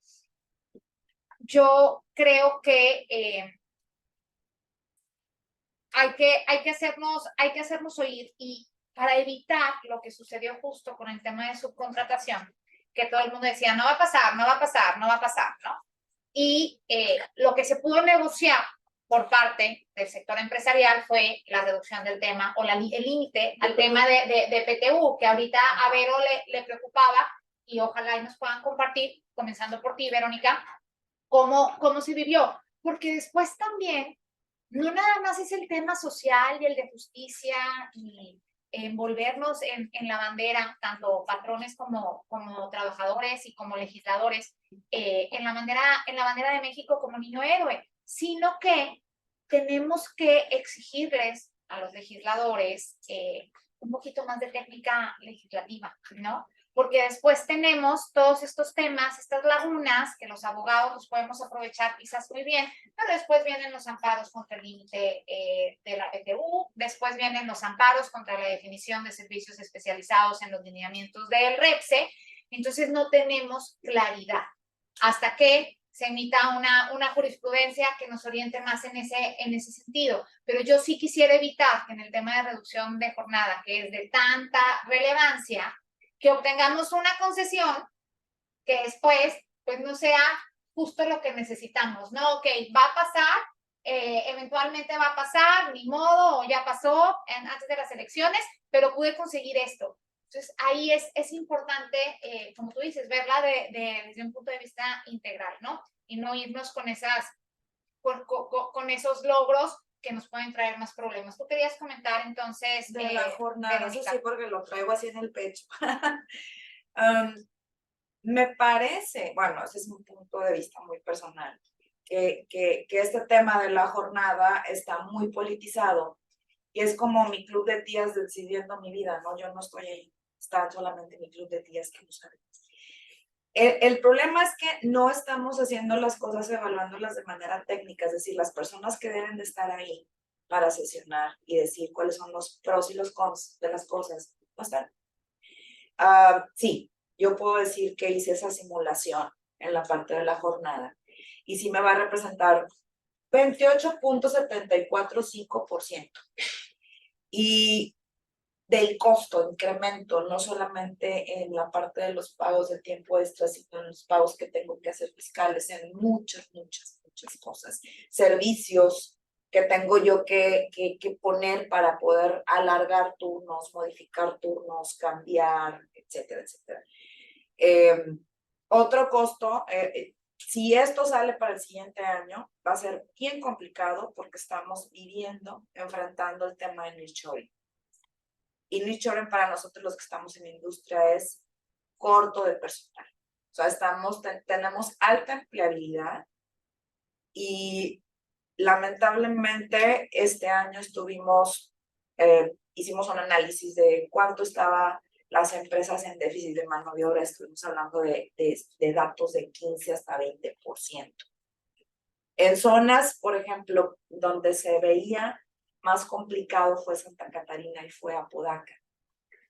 Yo creo que hay que hacernos oír, y para evitar lo que sucedió justo con el tema de subcontratación, que todo el mundo decía, no va a pasar, no va a pasar, no va a pasar, ¿no? Y lo que se pudo negociar por parte del sector empresarial fue la reducción del tema o el límite al tema de PTU, que ahorita a Vero le preocupaba, y ojalá y nos puedan compartir, comenzando por ti, Verónica, cómo se vivió. Porque después también, no nada más es el tema social y el de justicia y envolvernos en la bandera, tanto patrones como trabajadores y como legisladores, en la bandera de México como niño héroe, sino que tenemos que exigirles a los legisladores un poquito más de técnica legislativa, ¿no? Porque después tenemos todos estos temas, estas lagunas, que los abogados los podemos aprovechar quizás muy bien, pero después vienen los amparos contra el límite de la PTU, después vienen los amparos contra la definición de servicios especializados en los lineamientos del REPSE. Entonces no tenemos claridad hasta que se emita una jurisprudencia que nos oriente más en ese sentido. Pero yo sí quisiera evitar que en el tema de reducción de jornada, que es de tanta relevancia, que obtengamos una concesión que después pues no sea justo lo que necesitamos, ¿no? Ok, va a pasar, eventualmente va a pasar, ni modo, o ya pasó antes de las elecciones, pero pude conseguir esto. Entonces ahí es importante, como tú dices, verla desde un punto de vista integral, ¿no? Y no irnos con esos logros que nos pueden traer más problemas. ¿Tú querías comentar entonces? De la jornada, Verónica? eso sí, porque lo traigo así en el pecho. Me parece, bueno, ese es un punto de vista muy personal, que este tema de la jornada está muy politizado y es como mi club de tías decidiendo mi vida, ¿no? Yo no estoy ahí, está solamente mi club de tías que no saben. El problema es que no estamos haciendo las cosas, evaluándolas de manera técnica, es decir, las personas que deben de estar ahí para sesionar y decir cuáles son los pros y los cons de las cosas, no están. Sí, yo puedo decir que hice esa simulación en la parte de la jornada y sí me va a representar 28.745%. Y del costo, incremento, no solamente en la parte de los pagos de tiempo extra, sino en los pagos que tengo que hacer fiscales, en muchas cosas. Servicios que tengo yo que poner para poder alargar turnos, modificar turnos, cambiar, etcétera, etcétera. Otro costo, si esto sale para el siguiente año, va a ser bien complicado porque estamos enfrentando el tema de nearshoring. Y nearshoring para nosotros los que estamos en la industria es corto de personal. O sea, tenemos alta empleabilidad y lamentablemente este año hicimos un análisis de cuánto estaban las empresas en déficit de mano de obra. Estuvimos hablando de datos de 15 hasta 20%. En zonas, por ejemplo, donde se veía más complicado fue Santa Catarina y fue Apodaca,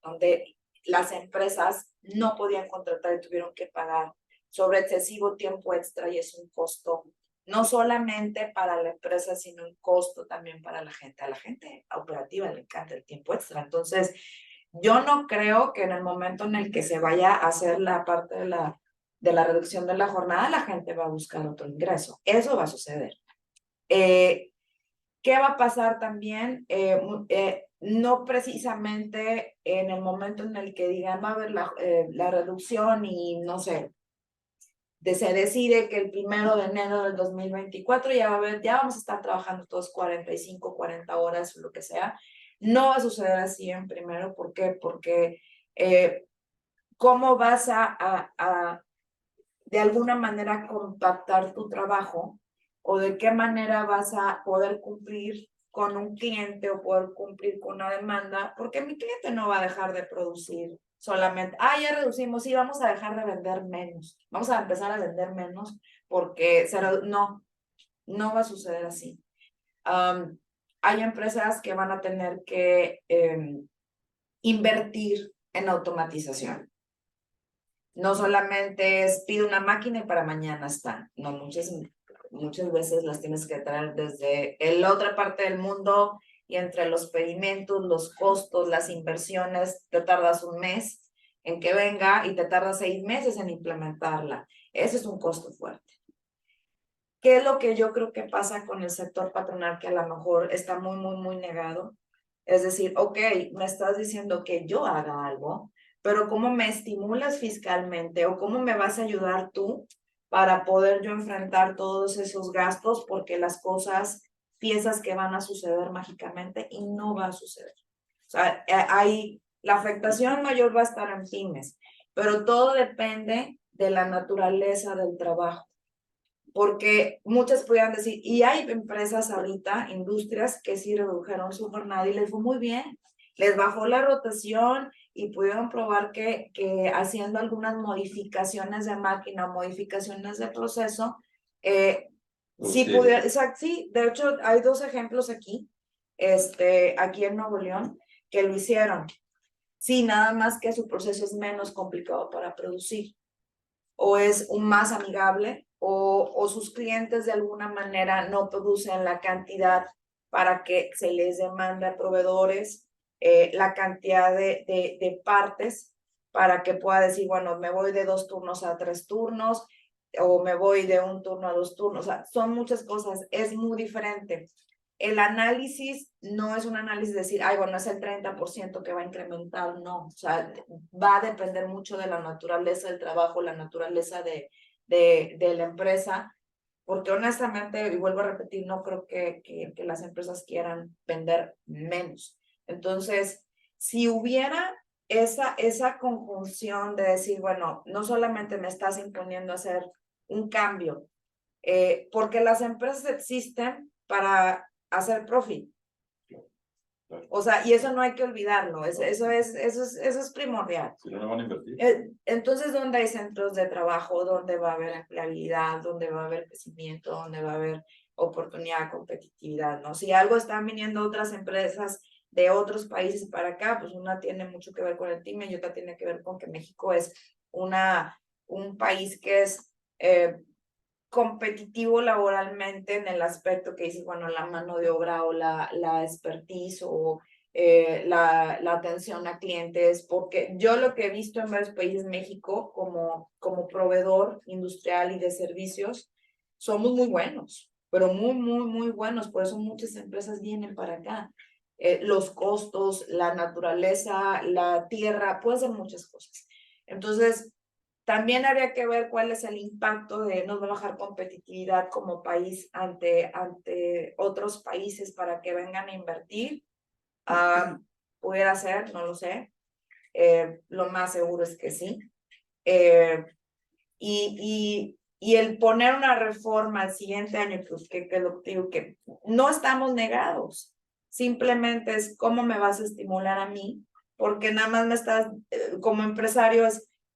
donde las empresas no podían contratar y tuvieron que pagar sobre excesivo tiempo extra, y es un costo no solamente para la empresa, sino un costo también para la gente. A la gente operativa le encanta el tiempo extra. Entonces, yo no creo que en el momento en el que se vaya a hacer la parte de la reducción de la jornada, la gente va a buscar otro ingreso. Eso va a suceder. ¿Qué va a pasar también? No precisamente en el momento en el que digan va a haber la reducción y no sé, se decide que el 1 de enero del 2024 ya vamos a estar trabajando todos 45, 40 horas o lo que sea. No va a suceder así en primero. ¿Por qué? Porque ¿cómo vas a de alguna manera compactar tu trabajo, o de qué manera vas a poder cumplir con un cliente o poder cumplir con una demanda, porque mi cliente no va a dejar de producir solamente, ya reducimos, sí, vamos a dejar de vender menos, vamos a empezar a vender menos porque no va a suceder así. Hay empresas que van a tener que invertir en automatización. No solamente es pide una máquina y para mañana está. No, muchas veces las tienes que traer desde la otra parte del mundo y entre los pedimentos, los costos, las inversiones, te tardas un mes en que venga y te tardas 6 meses en implementarla. Ese es un costo fuerte. ¿Qué es lo que yo creo que pasa con el sector patronal que a lo mejor está muy, muy, muy negado? Es decir, ok, me estás diciendo que yo haga algo, pero ¿cómo me estimulas fiscalmente o cómo me vas a ayudar tú para poder yo enfrentar todos esos gastos? Porque las cosas piensas que van a suceder mágicamente y no va a suceder. O sea, la afectación mayor va a estar en pymes, pero todo depende de la naturaleza del trabajo. Porque muchas podrían decir, y hay empresas ahorita, industrias que sí redujeron su jornada y les fue muy bien, les bajó la rotación y pudieron probar que haciendo algunas modificaciones de máquina, modificaciones de proceso, sí pudieron, exacto, sí, de hecho hay 2 ejemplos aquí, aquí en Nuevo León, que lo hicieron. Sí, nada más que su proceso es menos complicado para producir, o es un más amigable, o sus clientes de alguna manera no producen la cantidad para que se les demande a proveedores, la cantidad de partes para que pueda decir, bueno, me voy de 2 turnos a 3 turnos, o me voy de 1 turno a 2 turnos. O sea, son muchas cosas, es muy diferente. El análisis no es un análisis de decir, bueno, es el 30% que va a incrementar, no. O sea, va a depender mucho de la naturaleza del trabajo, la naturaleza de la empresa, porque honestamente, y vuelvo a repetir, no creo que las empresas quieran vender menos. Entonces, si hubiera esa conjunción de decir, bueno, no solamente me estás imponiendo hacer un cambio, porque las empresas existen para hacer profit. O sea, y eso no hay que olvidarlo, eso es primordial. Si no, no van a invertir. Entonces, ¿dónde hay centros de trabajo? ¿Dónde va a haber empleabilidad? ¿Dónde va a haber crecimiento? ¿Dónde va a haber oportunidad, competitividad? ¿No? Si algo están viniendo otras empresas de otros países para acá, pues una tiene mucho que ver con el TIME y otra tiene que ver con que México es un país que es competitivo laboralmente en el aspecto que dices, bueno, la mano de obra o la expertise o la atención a clientes, porque yo lo que he visto en varios países, México, como proveedor industrial y de servicios, somos muy buenos, pero muy, muy, muy buenos, por eso muchas empresas vienen para acá. Los costos, la naturaleza, la tierra, puede ser muchas cosas. Entonces, también habría que ver cuál es el impacto de no bajar competitividad como país ante otros países para que vengan a invertir. Pudiera ser, no lo sé. Lo más seguro es que sí. Y el poner una reforma al siguiente año, pues que lo digo, que no estamos negados. Simplemente es cómo me vas a estimular a mí, porque nada más me estás, como empresario,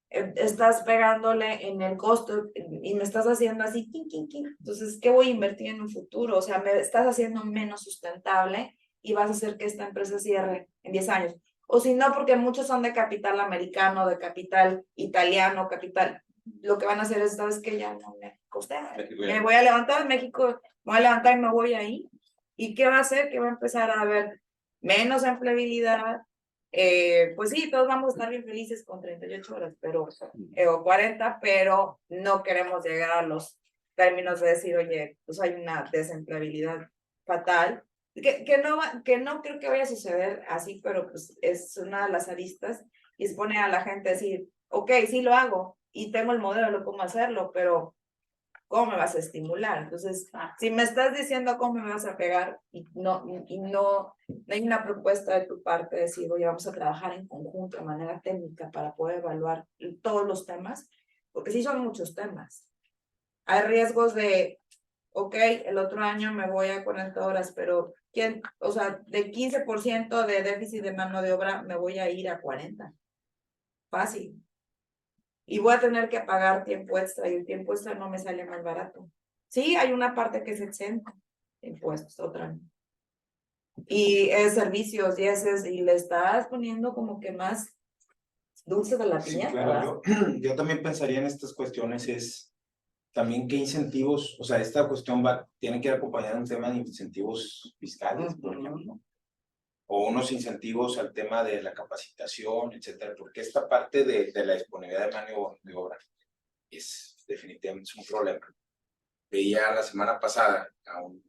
estás pegándole en el costo y me estás haciendo así, entonces, ¿qué voy a invertir en un futuro? O sea, me estás haciendo menos sustentable y vas a hacer que esta empresa cierre en 10 años. O si no, porque muchos son de capital americano, de capital italiano, lo que van a hacer es, ¿sabes qué? Ya no me costea. Me voy a levantar en México, me voy a levantar y me voy ahí. ¿Y qué va a hacer? Que va a empezar a haber menos empleabilidad. Pues sí, todos vamos a estar bien felices con 38 horas, pero, o 40, pero no queremos llegar a los términos de decir, oye, pues hay una desempleabilidad fatal, que no creo que vaya a suceder así, pero pues es una de las aristas y expone a la gente a decir, ok, sí lo hago y tengo el modelo de cómo hacerlo, pero ¿cómo me vas a estimular? Entonces, si me estás diciendo cómo me vas a pegar y no hay una propuesta de tu parte de decir, oye, vamos a trabajar en conjunto de manera técnica para poder evaluar todos los temas, porque sí son muchos temas. Hay riesgos de, ok, el otro año me voy a 40 horas, pero O sea, del 15% de déficit de mano de obra me voy a ir a 40%. Fácil. Y voy a tener que pagar tiempo extra y el tiempo extra no me sale más barato. Sí, hay una parte que es exenta de impuestos, otra no. Y es servicios y le estás poniendo como que más dulce de la Sí, piñata, claro, yo también pensaría en estas cuestiones es también qué incentivos, o sea, esta cuestión tiene que ir acompañada de un tema de incentivos fiscales, por ejemplo, o unos incentivos al tema de la capacitación, etcétera, porque esta parte de la disponibilidad de mano de obra es definitivamente un problema. Veía la semana pasada a un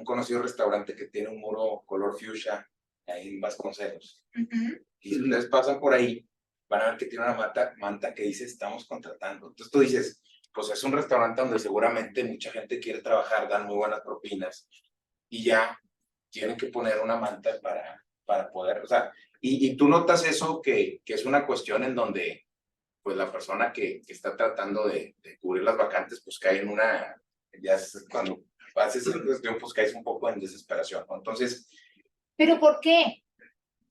conocido restaurante que tiene un muro color fuchsia ahí en Vasconcelos. Y si ustedes pasan por ahí, van a ver que tiene una manta que dice estamos contratando. Entonces tú dices, pues es un restaurante donde seguramente mucha gente quiere trabajar, dan muy buenas propinas y ya tienen que poner una manta para poder, o sea, y tú notas eso que es una cuestión en donde pues la persona que está tratando de cubrir las vacantes pues cae en una, ya cuando haces esa cuestión pues caes un poco en desesperación, ¿no? Entonces... ¿Pero por qué?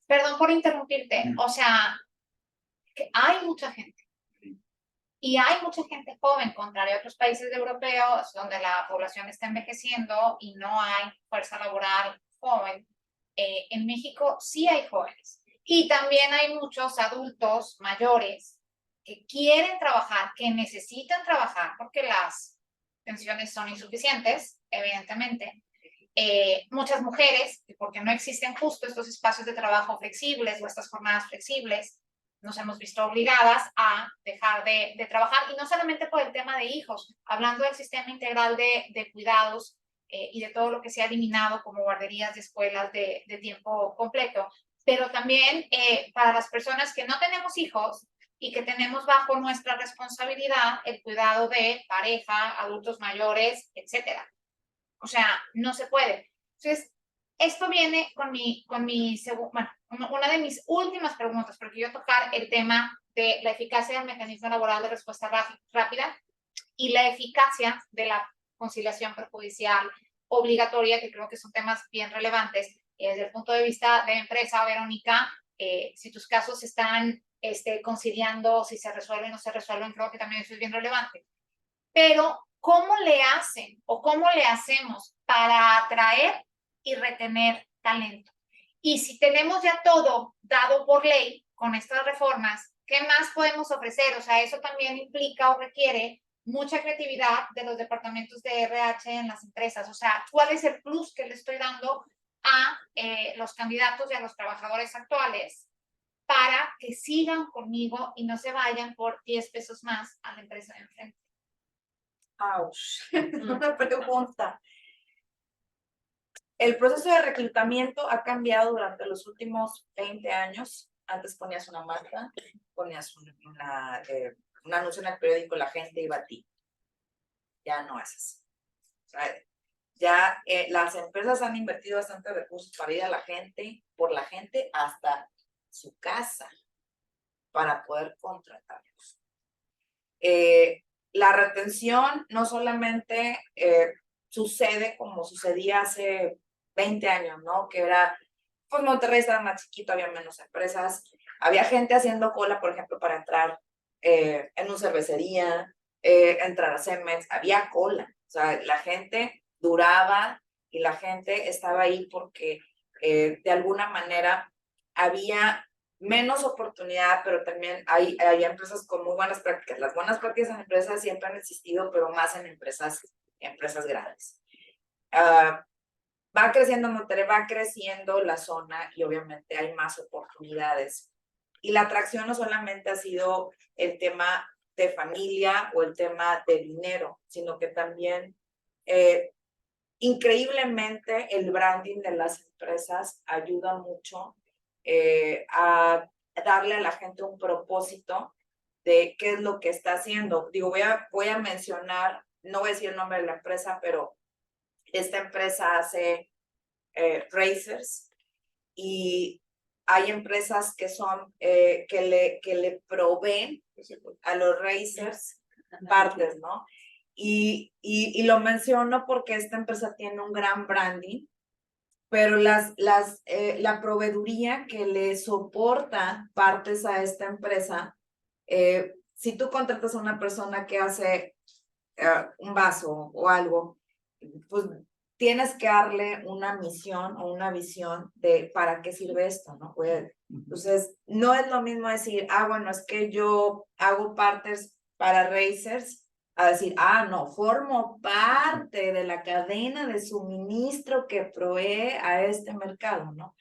Perdón por interrumpirte, o sea, que hay mucha gente. Y hay mucha gente joven, contrario a otros países europeos, donde la población está envejeciendo y no hay fuerza laboral joven. En México sí hay jóvenes. Y también hay muchos adultos mayores que quieren trabajar, que necesitan trabajar, porque las pensiones son insuficientes, evidentemente. Muchas mujeres, porque no existen justo estos espacios de trabajo flexibles o estas jornadas flexibles, nos hemos visto obligadas a dejar de trabajar, y no solamente por el tema de hijos, hablando del sistema integral de cuidados y de todo lo que se ha eliminado como guarderías de escuelas de tiempo completo, pero también para las personas que no tenemos hijos y que tenemos bajo nuestra responsabilidad el cuidado de pareja, adultos mayores, etcétera. O sea, no se puede. Entonces, esto viene con bueno, una de mis últimas preguntas, porque yo tocar el tema de la eficacia del mecanismo laboral de respuesta rápida y la eficacia de la conciliación perjudicial obligatoria, que creo que son temas bien relevantes. Desde el punto de vista de empresa, Verónica, si tus casos están conciliando, si se resuelven o no se resuelven, creo que también eso es bien relevante. Pero, ¿cómo le hacen o cómo le hacemos para atraer y retener talento? Y si tenemos ya todo dado por ley con estas reformas, ¿qué más podemos ofrecer? O sea, eso también implica o requiere mucha creatividad de los departamentos de RH en las empresas. O sea, ¿cuál es el plus que le estoy dando a los candidatos y a los trabajadores actuales para que sigan conmigo y no se vayan por 10 pesos más a la empresa de enfrente? Ouch. Una pregunta. El proceso de reclutamiento ha cambiado durante los últimos 20 años. Antes ponías una marca, ponías un anuncio en el periódico, la gente iba a ti. Ya no es así. O sea, ya las empresas han invertido bastante recursos para ir a la gente, por la gente, hasta su casa, para poder contratarlos. La retención no solamente sucede como sucedía hace 20 años, ¿no? Que era, pues Monterrey estaba más chiquito, había menos empresas, había gente haciendo cola, por ejemplo, para entrar en una cervecería, entrar a Cemex, había cola, o sea, la gente duraba y la gente estaba ahí porque de alguna manera había menos oportunidad, pero también hay empresas con muy buenas prácticas. Las buenas prácticas en empresas siempre han existido, pero más en empresas grandes. Va creciendo Monterrey, va creciendo la zona y obviamente hay más oportunidades. Y la atracción no solamente ha sido el tema de familia o el tema de dinero, sino que también increíblemente el branding de las empresas ayuda mucho a darle a la gente un propósito de qué es lo que está haciendo. Digo, voy a mencionar, no voy a decir el nombre de la empresa, pero esta empresa hace racers y hay empresas que son que le proveen a los racers partes, ¿no? Y lo menciono porque esta empresa tiene un gran branding pero la proveeduría que le soporta partes a esta empresa, si tú contratas a una persona que hace un vaso o algo, pues tienes que darle una misión o una visión de para qué sirve esto, ¿no? Pues, entonces, no es lo mismo decir, bueno, es que yo hago partes para racers, a decir, no, formo parte de la cadena de suministro que provee a este mercado, ¿no?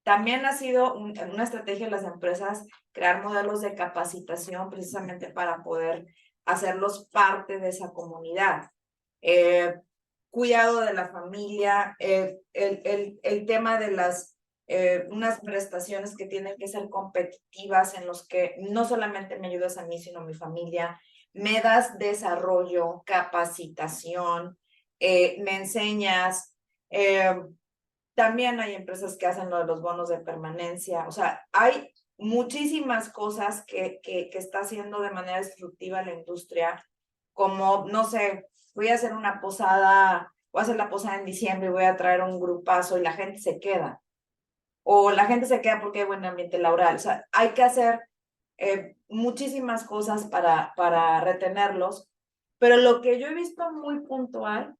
También ha sido una estrategia de las empresas crear modelos de capacitación precisamente para poder hacerlos parte de esa comunidad. Cuidado de la familia, el tema de unas prestaciones que tienen que ser competitivas en los que no solamente me ayudas a mí, sino a mi familia, me das desarrollo, capacitación, me enseñas. También hay empresas que hacen lo de los bonos de permanencia. O sea, hay muchísimas cosas que está haciendo de manera destructiva la industria, como, no sé, voy a hacer una posada, voy a hacer la posada en diciembre y voy a traer un grupazo y la gente se queda. O la gente se queda porque hay buen ambiente laboral. O sea, hay que hacer muchísimas cosas para retenerlos. Pero lo que yo he visto muy puntual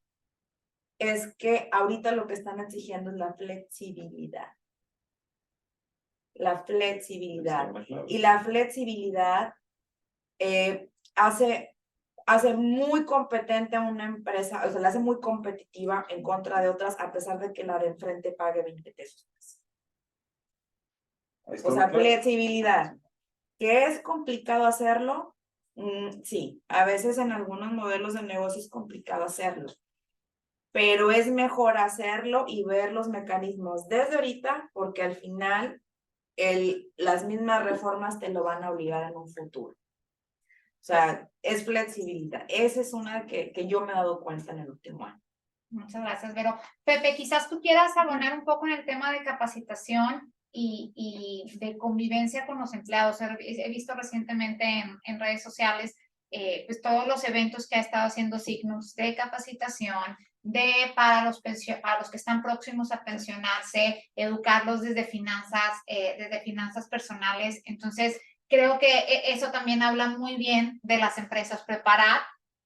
es que ahorita lo que están exigiendo es la flexibilidad. La flexibilidad. Y la flexibilidad hace muy competente a una empresa, o sea, la hace muy competitiva en contra de otras, a pesar de que la de enfrente pague 20 pesos más. O sea, flexibilidad. ¿Que es complicado hacerlo? Sí, a veces en algunos modelos de negocio es complicado hacerlo. Pero es mejor hacerlo y ver los mecanismos desde ahorita, porque al final las mismas reformas te lo van a obligar en un futuro. O sea, es flexibilidad. Esa es una que yo me he dado cuenta en el último año. Muchas gracias, Vero. Pepe, quizás tú quieras abonar un poco en el tema de capacitación y de convivencia con los empleados. He visto recientemente en redes sociales pues todos los eventos que ha estado haciendo Signus de capacitación, para los que están próximos a pensionarse, educarlos desde finanzas personales. Entonces, creo que eso también habla muy bien de las empresas, preparar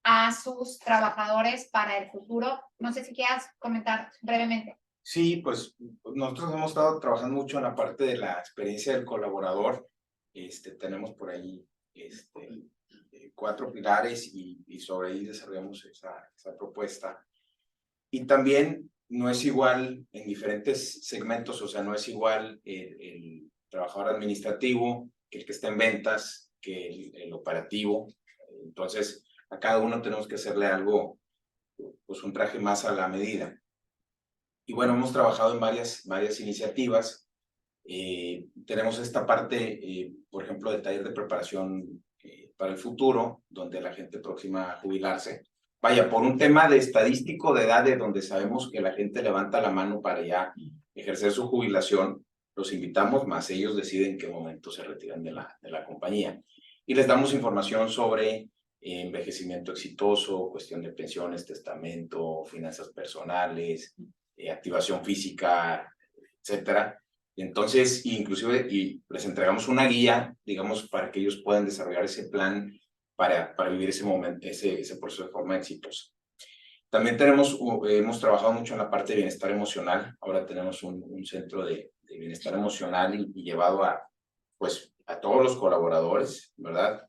a sus trabajadores para el futuro. No sé si quieras comentar brevemente. Sí, pues nosotros hemos estado trabajando mucho en la parte de la experiencia del colaborador. Tenemos por ahí 4 pilares y sobre ahí desarrollamos esa propuesta. Y también no es igual en diferentes segmentos, o sea, no es igual el trabajador administrativo que el que está en ventas, que el operativo. Entonces, a cada uno tenemos que hacerle algo, pues un traje más a la medida. Y bueno, hemos trabajado en varias iniciativas. Tenemos esta parte, por ejemplo, del taller de preparación para el futuro, donde la gente próxima a jubilarse, vaya, por un tema de estadístico de edades, donde sabemos que la gente levanta la mano para ya ejercer su jubilación, los invitamos, más ellos deciden en qué momento se retiran de la compañía. Y les damos información sobre envejecimiento exitoso, cuestión de pensiones, testamento, finanzas personales, activación física, etcétera. Entonces, inclusive, y les entregamos una guía, digamos, para que ellos puedan desarrollar ese plan para vivir ese momento, ese proceso de forma exitosa. También hemos trabajado mucho en la parte de bienestar emocional. Ahora tenemos un centro de bienestar emocional y llevado a todos los colaboradores, ¿verdad?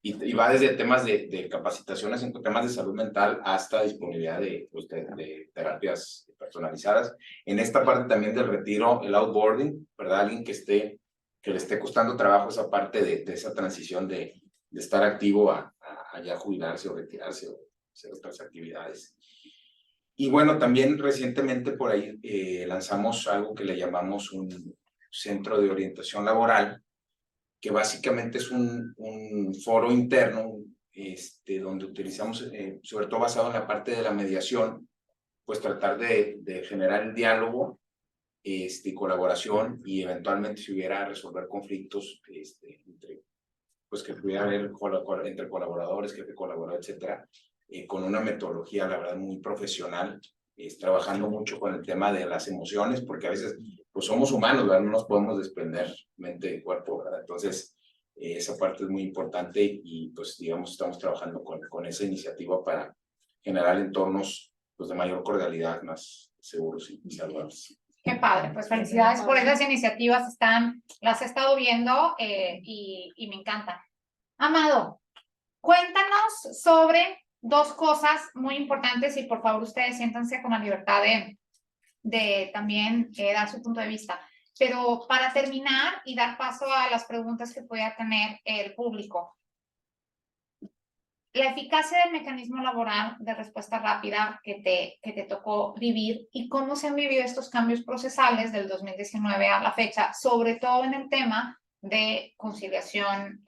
Y va desde temas de capacitaciones en temas de salud mental hasta disponibilidad de terapias personalizadas. En esta parte también del retiro, el outboarding, ¿verdad? Alguien que le esté costando trabajo esa parte de esa transición de estar activo a ya jubilarse o retirarse o hacer otras actividades. Y bueno, también recientemente por ahí lanzamos algo que le llamamos un centro de orientación laboral, que básicamente es un foro interno donde utilizamos, sobre todo basado en la parte de la mediación, pues tratar de generar el diálogo y colaboración y eventualmente si hubiera resolver conflictos pues que pudiera haber entre colaboradores, jefe colaborador, etcétera, con una metodología, la verdad, muy profesional, trabajando mucho con el tema de las emociones, porque a veces pues somos humanos, ¿verdad? No nos podemos desprender mente y cuerpo, ¿verdad? Entonces, esa parte es muy importante y pues digamos estamos trabajando con esa iniciativa para generar entornos pues de mayor cordialidad, más seguros y saludables. Qué padre, pues felicidades por esas iniciativas, las he estado viendo y me encantan. Amado, cuéntanos sobre dos cosas muy importantes y por favor ustedes siéntanse con la libertad de también dar su punto de vista. Pero para terminar y dar paso a las preguntas que pueda tener el público, la eficacia del mecanismo laboral de respuesta rápida que te tocó vivir y cómo se han vivido estos cambios procesales del 2019 a la fecha, sobre todo en el tema de conciliación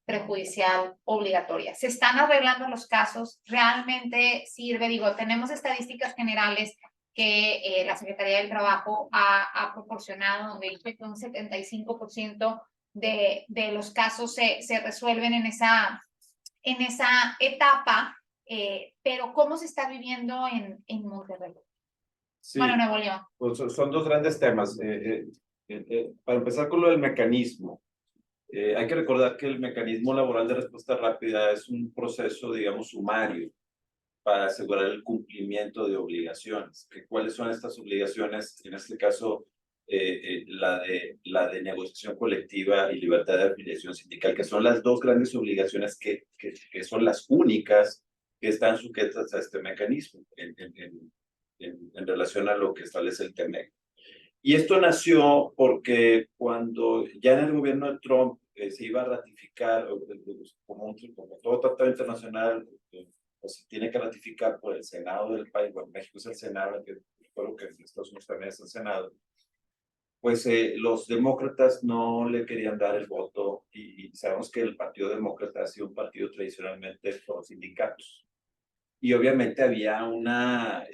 prejudicial obligatoria. ¿Se están arreglando los casos? ¿Realmente sirve? Digo, tenemos estadísticas generales que la Secretaría del Trabajo ha proporcionado, donde dice que un 75% de los casos se resuelven en esa etapa, pero ¿cómo se está viviendo en Monterrey? Sí, Bueno, Nuevo León. pues son dos grandes temas. Para empezar con lo del mecanismo, hay que recordar que el mecanismo laboral de respuesta rápida es un proceso, digamos, sumario para asegurar el cumplimiento de obligaciones. ¿Cuáles son estas obligaciones? En este caso, la de negociación colectiva y libertad de afiliación sindical, que son las dos grandes obligaciones que son las únicas que están sujetas a este mecanismo en relación a lo que establece el TEMEC. Y esto nació porque cuando ya en el gobierno de Trump se iba a ratificar, como todo tratado internacional, pues se tiene que ratificar por el Senado del país. Bueno, México es el Senado, que recuerdo que en Estados Unidos también es el Senado. Pues los demócratas no le querían dar el voto y sabemos que el Partido Demócrata ha sido un partido tradicionalmente por sindicatos. Y obviamente había una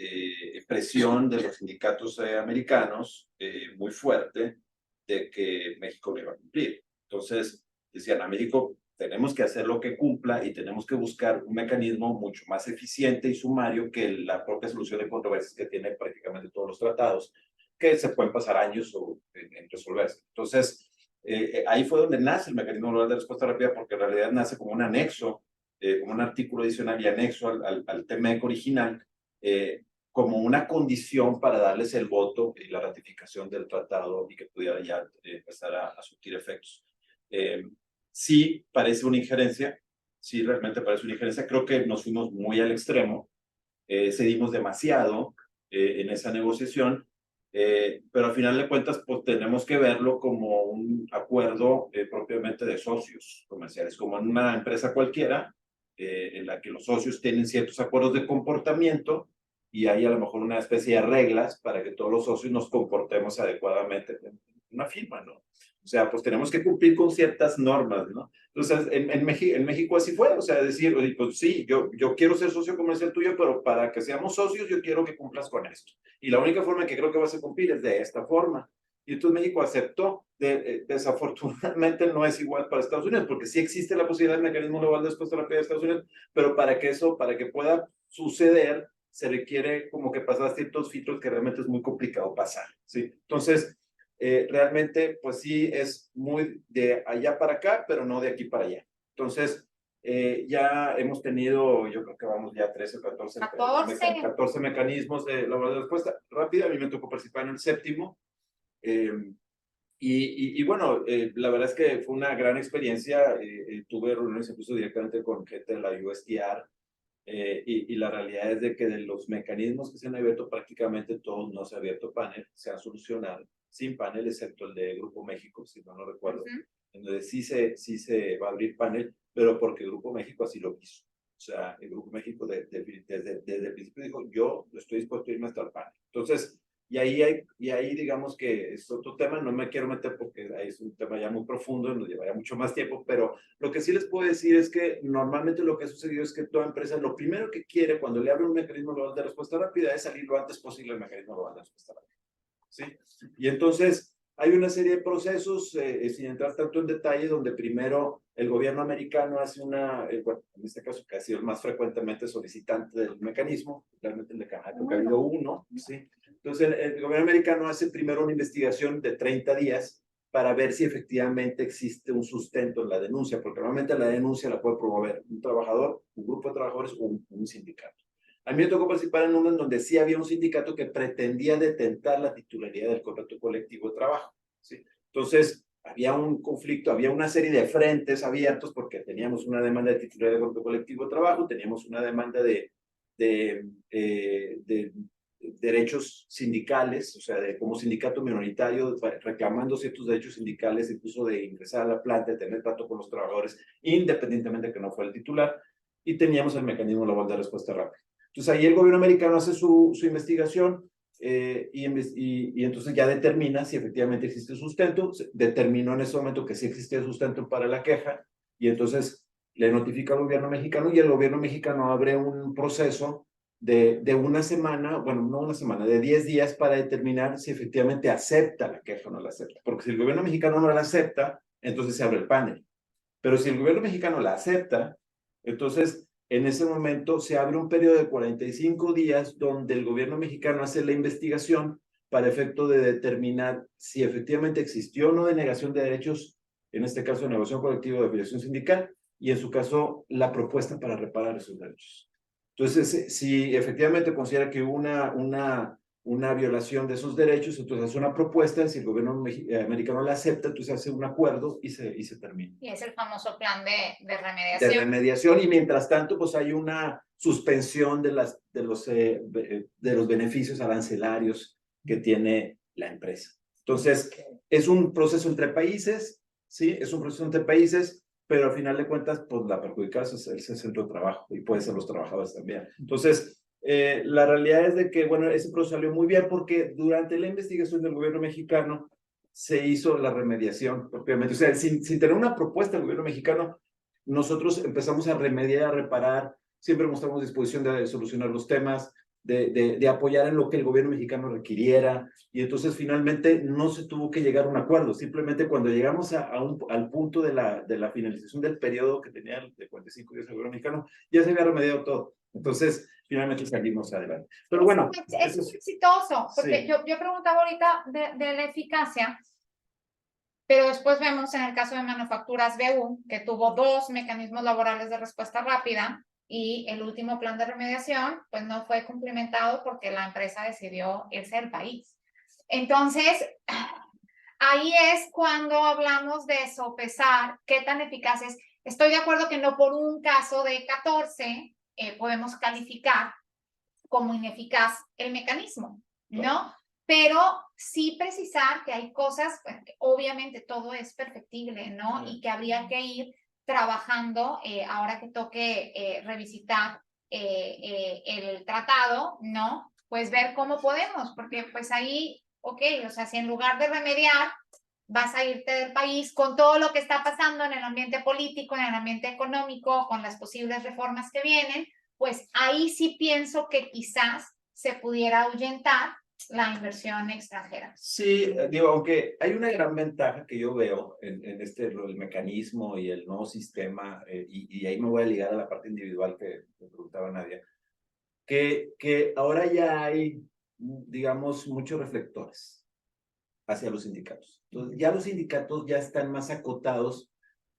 presión de los sindicatos americanos muy fuerte de que México no iba a cumplir. Entonces decían, a México tenemos que hacer lo que cumpla y tenemos que buscar un mecanismo mucho más eficiente y sumario que la propia solución de controversias que tiene prácticamente todos los tratados, que se pueden pasar años en resolverse. Entonces, ahí fue donde nace el mecanismo global de respuesta rápida, porque en realidad nace como un anexo, como un artículo adicional y anexo al TEMEC original, como una condición para darles el voto y la ratificación del tratado y que pudiera ya empezar a surtir efectos. Sí parece una injerencia, sí realmente parece una injerencia. Creo que nos fuimos muy al extremo, cedimos demasiado en esa negociación, pero al final de cuentas pues tenemos que verlo como un acuerdo propiamente de socios comerciales, como en una empresa cualquiera, en la que los socios tienen ciertos acuerdos de comportamiento y hay a lo mejor una especie de reglas para que todos los socios nos comportemos adecuadamente en una firma, ¿no? O sea, pues tenemos que cumplir con ciertas normas, ¿no? Entonces, en México así fue, o sea, decir, oye, pues sí, yo quiero ser socio comercial tuyo, pero para que seamos socios yo quiero que cumplas con esto. Y la única forma que creo que vas a cumplir es de esta forma. Y entonces México aceptó. Desafortunadamente no es igual para Estados Unidos, porque sí existe la posibilidad del mecanismo global de respuesta rápida de Estados Unidos, pero para que pueda suceder, se requiere como que pasar ciertos filtros que realmente es muy complicado pasar, ¿sí? Entonces, realmente, pues sí, es muy de allá para acá, pero no de aquí para allá. Entonces, ya hemos tenido, yo creo que vamos ya 13 o 14 mecanismos de respuesta rápida. A mí me tocó participar en el séptimo. Y bueno, la verdad es que fue una gran experiencia. Tuve reuniones incluso directamente con gente de la USTR. Y la realidad es de que de los mecanismos que se han abierto, prácticamente todos no se ha abierto panel, se han solucionado sin panel, excepto el de Grupo México, si no recuerdo, en donde sí se va a abrir panel, pero porque Grupo México así lo quiso. O sea, el Grupo México desde el principio dijo, yo estoy dispuesto a irme hasta el panel. Entonces, y ahí digamos que es otro tema, no me quiero meter porque ahí es un tema ya muy profundo, nos llevaría mucho más tiempo, pero lo que sí les puedo decir es que normalmente lo que ha sucedido es que toda empresa lo primero que quiere cuando le abre un mecanismo global de respuesta rápida es salir lo antes posible del mecanismo global de respuesta rápida, ¿sí? Y entonces, hay una serie de procesos, sin entrar tanto en detalle, donde primero el gobierno americano hace bueno, en este caso que ha sido el más frecuentemente solicitante del mecanismo, realmente el de Canadá creo que ha habido uno, ¿sí? Entonces el gobierno americano hace primero una investigación de 30 días para ver si efectivamente existe un sustento en la denuncia, porque normalmente la denuncia la puede promover un trabajador, un grupo de trabajadores o un sindicato. A mí me tocó participar en uno en donde sí había un sindicato que pretendía detentar la titularidad del contrato colectivo de trabajo, ¿sí? Entonces, había un conflicto, había una serie de frentes abiertos porque teníamos una demanda de titularidad del contrato colectivo de trabajo, teníamos una demanda de derechos sindicales, o sea, como sindicato minoritario, reclamando ciertos derechos sindicales, incluso de ingresar a la planta, de tener trato con los trabajadores, independientemente de que no fuera el titular, y teníamos el mecanismo laboral de respuesta rápida. Entonces ahí el gobierno americano hace su investigación y entonces ya determina si efectivamente existe sustento, determinó en ese momento que sí existía sustento para la queja y entonces le notifica al gobierno mexicano y el gobierno mexicano abre un proceso de una semana, bueno, no una semana, de 10 días para determinar si efectivamente acepta la queja o no la acepta. Porque si el gobierno mexicano no la acepta, entonces se abre el panel. Pero si el gobierno mexicano la acepta, entonces en ese momento se abre un periodo de 45 días donde el gobierno mexicano hace la investigación para efecto de determinar si efectivamente existió o no denegación de derechos, en este caso negociación colectiva de afiliación sindical, y en su caso la propuesta para reparar esos derechos. Entonces, si efectivamente considera que hubo una violación de esos derechos, entonces hace una propuesta, si el gobierno americano la acepta, entonces hace un acuerdo y se termina. Y es el famoso plan de remediación. De remediación, y mientras tanto, pues hay una suspensión de los beneficios arancelarios que tiene la empresa. Entonces, es un proceso entre países, ¿sí? Es un proceso entre países, pero al final de cuentas, pues la perjudicada es el centro de trabajo y puede ser los trabajadores también. Entonces, la realidad es de que, bueno, ese proceso salió muy bien porque durante la investigación del gobierno mexicano se hizo la remediación propiamente. O sea, sin tener una propuesta del gobierno mexicano, nosotros empezamos a remediar, a reparar, siempre mostramos disposición de solucionar los temas, de apoyar en lo que el gobierno mexicano requiriera, y entonces finalmente no se tuvo que llegar a un acuerdo, simplemente cuando llegamos al punto de la finalización del periodo que tenía de 45 días el gobierno mexicano, ya se había remediado todo. Entonces, finalmente salimos adelante. Pero bueno. Es muy exitoso, porque sí. yo preguntaba ahorita de la eficacia, pero después vemos en el caso de Manufacturas BU, que tuvo 2 mecanismos laborales de respuesta rápida y el último plan de remediación, pues no fue cumplimentado porque la empresa decidió irse del país. Entonces, ahí es cuando hablamos de sopesar qué tan eficaz es. Estoy de acuerdo que no por un caso de 14 podemos calificar como ineficaz el mecanismo, ¿no? Pero sí precisar que hay cosas, pues, que obviamente todo es perfectible, ¿no? Y que habría que ir trabajando ahora que toque revisitar el tratado, ¿no? Pues ver cómo podemos, porque pues ahí, ok, o sea, si en lugar de remediar vas a irte del país con todo lo que está pasando en el ambiente político, en el ambiente económico, con las posibles reformas que vienen, pues ahí sí pienso que quizás se pudiera ahuyentar la inversión extranjera. Sí, digo, aunque hay una gran ventaja que yo veo en el mecanismo y el nuevo sistema, y ahí me voy a ligar a la parte individual que me preguntaba Nadia, que ahora ya hay, digamos, muchos reflectores hacia los sindicatos. Entonces, ya los sindicatos ya están más acotados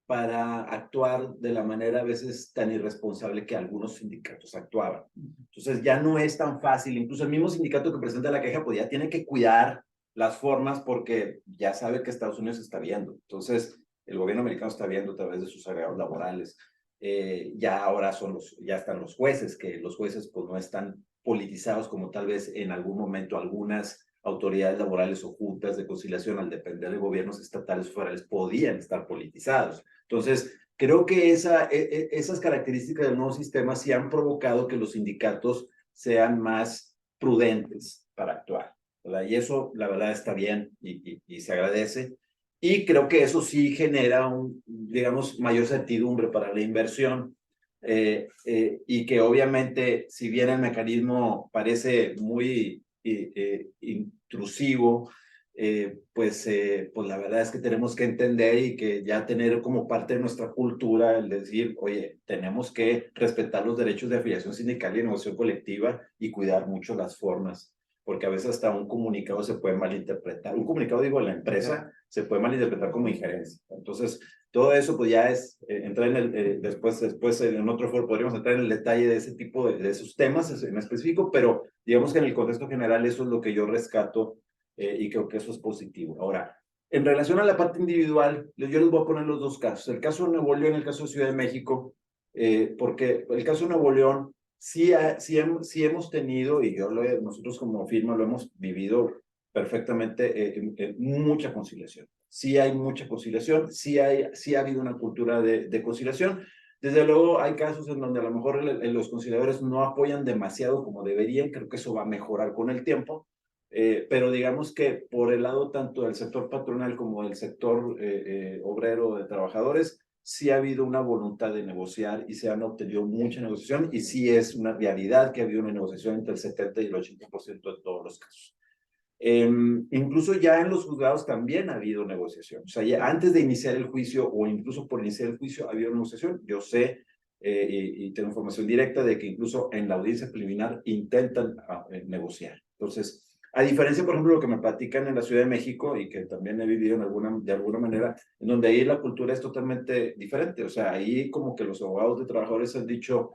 para actuar de la manera a veces tan irresponsable que algunos sindicatos actuaban. Entonces ya no es tan fácil, incluso el mismo sindicato que presenta la queja pues ya tiene que cuidar las formas porque ya sabe que Estados Unidos está viendo. Entonces el gobierno americano está viendo a través de sus agregados laborales. Ya ahora ya están los jueces, que los jueces pues no están politizados como tal vez en algún momento algunas autoridades laborales o juntas de conciliación al depender de gobiernos estatales o federales podían estar politizados. Entonces, creo que esas características del nuevo sistema sí han provocado que los sindicatos sean más prudentes para actuar, ¿verdad? Y eso, la verdad, está bien y se agradece. Y creo que eso sí genera digamos, mayor certidumbre para la inversión. Y que obviamente, si bien el mecanismo parece muy intrusivo, pues la verdad es que tenemos que entender y que ya tener como parte de nuestra cultura el decir, oye, tenemos que respetar los derechos de afiliación sindical y negociación colectiva y cuidar mucho las formas, porque a veces hasta un comunicado se puede malinterpretar. Un comunicado, digo, en la empresa se puede malinterpretar como injerencia. Entonces, todo eso pues ya es entrar en el, después en otro foro podríamos entrar en el detalle de ese tipo de esos temas en específico, pero digamos que en el contexto general eso es lo que yo rescato y creo que eso es positivo. Ahora, en relación a la parte individual, yo les voy a poner los dos casos. El caso de Nuevo León y el caso de Ciudad de México, porque el caso de Nuevo León sí hemos tenido, y nosotros como firma lo hemos vivido perfectamente, mucha conciliación. Sí hay mucha conciliación, sí ha habido una cultura de conciliación. Desde luego hay casos en donde a lo mejor los conciliadores no apoyan demasiado como deberían, creo que eso va a mejorar con el tiempo, pero digamos que por el lado tanto del sector patronal como del sector obrero de trabajadores, sí ha habido una voluntad de negociar y se han obtenido mucha negociación y sí es una realidad que ha habido una negociación entre el 70 y el 80% de todos los casos. Incluso ya en los juzgados también ha habido negociación. O sea, ya antes de iniciar el juicio o incluso por iniciar el juicio ha habido negociación. Yo sé y tengo información directa de que incluso en la audiencia preliminar intentan negociar. Entonces, a diferencia, por ejemplo, lo que me platican en la Ciudad de México y que también he vivido de alguna manera, en donde ahí la cultura es totalmente diferente. O sea, ahí como que los abogados de trabajadores han dicho,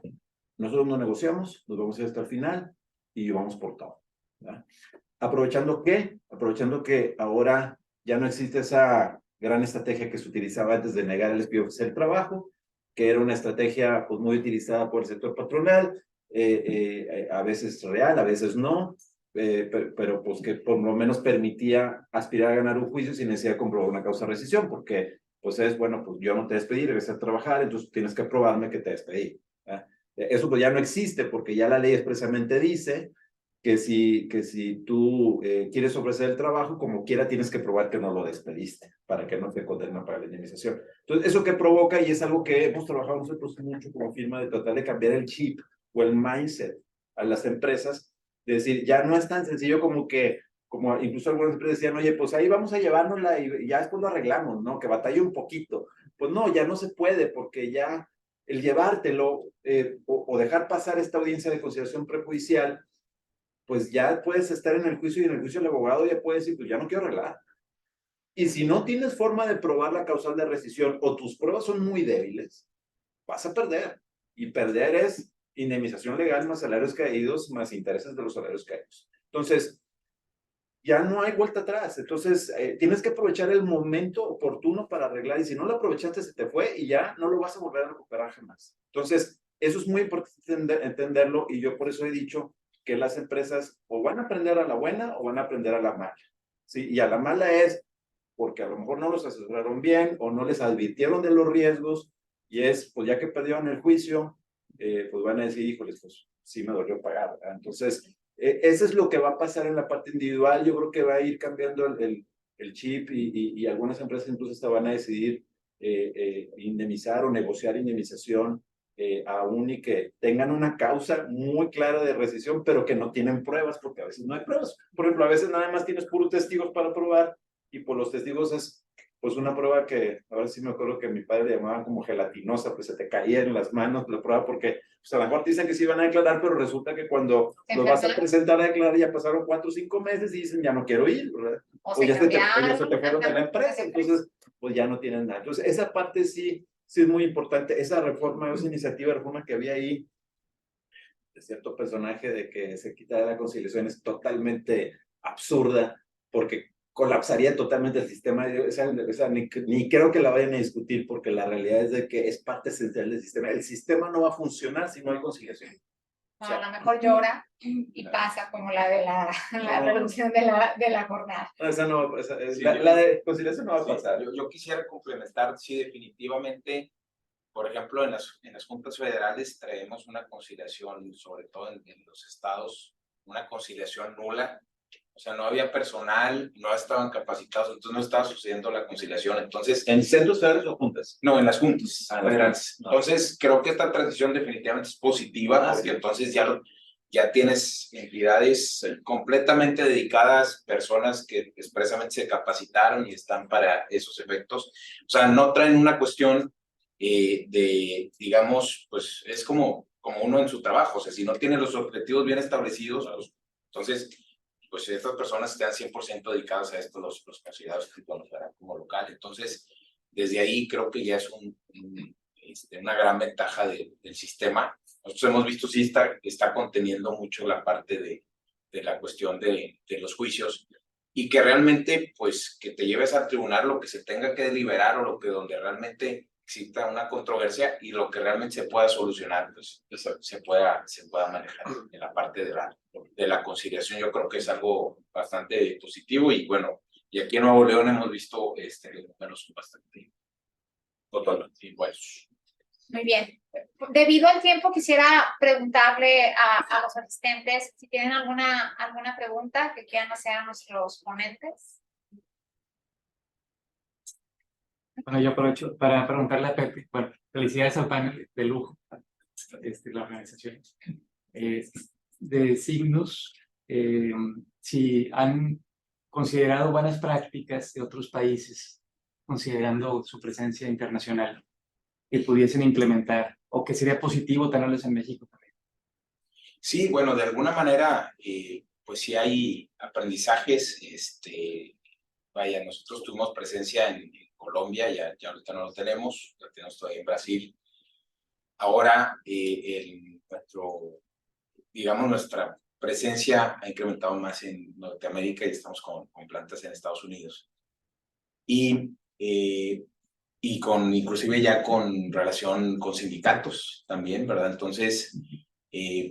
nosotros no negociamos, nos vamos a ir hasta el final y vamos por todo. ¿Verdad? ¿Aprovechando qué? Aprovechando que ahora ya no existe esa gran estrategia que se utilizaba antes de negar el despido oficial del trabajo, que era una estrategia pues, muy utilizada por el sector patronal, a veces real, a veces no, pero pues que por lo menos permitía aspirar a ganar un juicio sin necesidad de comprobar una causa de rescisión, porque pues es, bueno, pues yo no te despedí, regresé a trabajar, entonces tienes que probarme que te despedí. Eso pues ya no existe porque ya la ley expresamente dice que si tú quieres ofrecer el trabajo, como quiera tienes que probar que no lo despediste, para que no te condenen para la indemnización. Entonces, ¿eso que provoca? Y es algo que hemos trabajado nosotros mucho como firma, de tratar de cambiar el chip o el mindset a las empresas, de decir, ya no es tan sencillo como incluso algunas empresas decían, oye, pues ahí vamos a llevárnosla y ya después lo arreglamos, ¿no? Que batalle un poquito. Pues no, ya no se puede, porque ya el llevártelo o dejar pasar esta audiencia de conciliación prejudicial, pues ya puedes estar en el juicio y en el juicio el abogado ya puede decir, pues ya no quiero arreglar. Y si no tienes forma de probar la causal de rescisión o tus pruebas son muy débiles, vas a perder. Y perder es indemnización legal más salarios caídos más intereses de los salarios caídos. Entonces, ya no hay vuelta atrás. Entonces, tienes que aprovechar el momento oportuno para arreglar. Y si no lo aprovechaste, se te fue y ya no lo vas a volver a recuperar jamás. Entonces, eso es muy importante entenderlo y yo por eso he dicho que las empresas o van a aprender a la buena o van a aprender a la mala. ¿Sí? Y a la mala es porque a lo mejor no los asesoraron bien o no les advirtieron de los riesgos y es, pues ya que perdieron el juicio, pues van a decir, híjoles, pues sí me dolió pagar. ¿Verdad? Entonces, eso es lo que va a pasar en la parte individual. Yo creo que va a ir cambiando el chip y algunas empresas incluso hasta van a decidir indemnizar o negociar indemnización aún y que tengan una causa muy clara de rescisión, pero que no tienen pruebas, porque a veces no hay pruebas. Por ejemplo, a veces nada más tienes puros testigos para probar y por los testigos es pues una prueba que, ahora sí me acuerdo que mi padre le llamaba como gelatinosa, pues se te caía en las manos la prueba porque pues a lo mejor te dicen que sí van a declarar, pero resulta que cuando los vas a presentar a declarar ya pasaron 4 o 5 meses y dicen ya no quiero ir, ¿verdad? O ya se te fueron de la empresa, entonces pues ya no tienen nada. Entonces esa parte sí es muy importante. Esa reforma, esa iniciativa de reforma que había ahí, de cierto personaje de que se quita la conciliación es totalmente absurda, porque colapsaría totalmente el sistema. Ni creo que la vayan a discutir, porque la realidad es de que es parte esencial del sistema. El sistema no va a funcionar si no hay conciliación. O sea, a lo mejor llora y pasa como la de la reducción de la jornada. Esa no, la de conciliación no va a pasar. Yo quisiera complementar, sí, definitivamente. Por ejemplo, en las juntas federales traemos una conciliación, sobre todo en los estados, una conciliación nula. O sea, no había personal, no estaban capacitados, entonces no estaba sucediendo la conciliación. Entonces, ¿En centros federales o juntas? No, en las juntas federales. No. Entonces, creo que esta transición definitivamente es positiva, porque entonces ya ya tienes entidades completamente dedicadas, personas que expresamente se capacitaron y están para esos efectos. O sea, no traen una cuestión digamos, pues es como uno en su trabajo. O sea, si no tiene los objetivos bien establecidos, pues, entonces, pues estas personas están 100% dedicadas a esto, los considerados como local. Entonces, desde ahí creo que ya es una gran ventaja del sistema. Nosotros hemos visto, sí está conteniendo mucho la parte de la cuestión de los juicios, y que realmente, pues, que te lleves al tribunal lo que se tenga que deliberar o donde realmente exista una controversia y lo que realmente se pueda solucionar, pues se pueda manejar en la parte de la conciliación. Yo creo que es algo bastante positivo, y bueno, y aquí en Nuevo León hemos visto números bastante totalmente buenos. Muy bien. Debido al tiempo, quisiera preguntarle a los asistentes si tienen alguna pregunta que quieran hacer a nuestros ponentes. Bueno, yo aprovecho para preguntarle a Pepe. Bueno, felicidades al panel de lujo, la organización. De Signus, si han considerado buenas prácticas de otros países, considerando su presencia internacional, que pudiesen implementar, o que sería positivo tenerlos en México también. Sí, bueno, de alguna manera, pues sí hay aprendizajes. Vaya, nosotros tuvimos presencia en Colombia, ya ahorita no lo tenemos, lo tenemos todavía en Brasil. Ahora, nuestra presencia ha incrementado más en Norteamérica, y estamos con plantas en Estados Unidos. Y inclusive ya con relación con sindicatos también, ¿verdad? Entonces,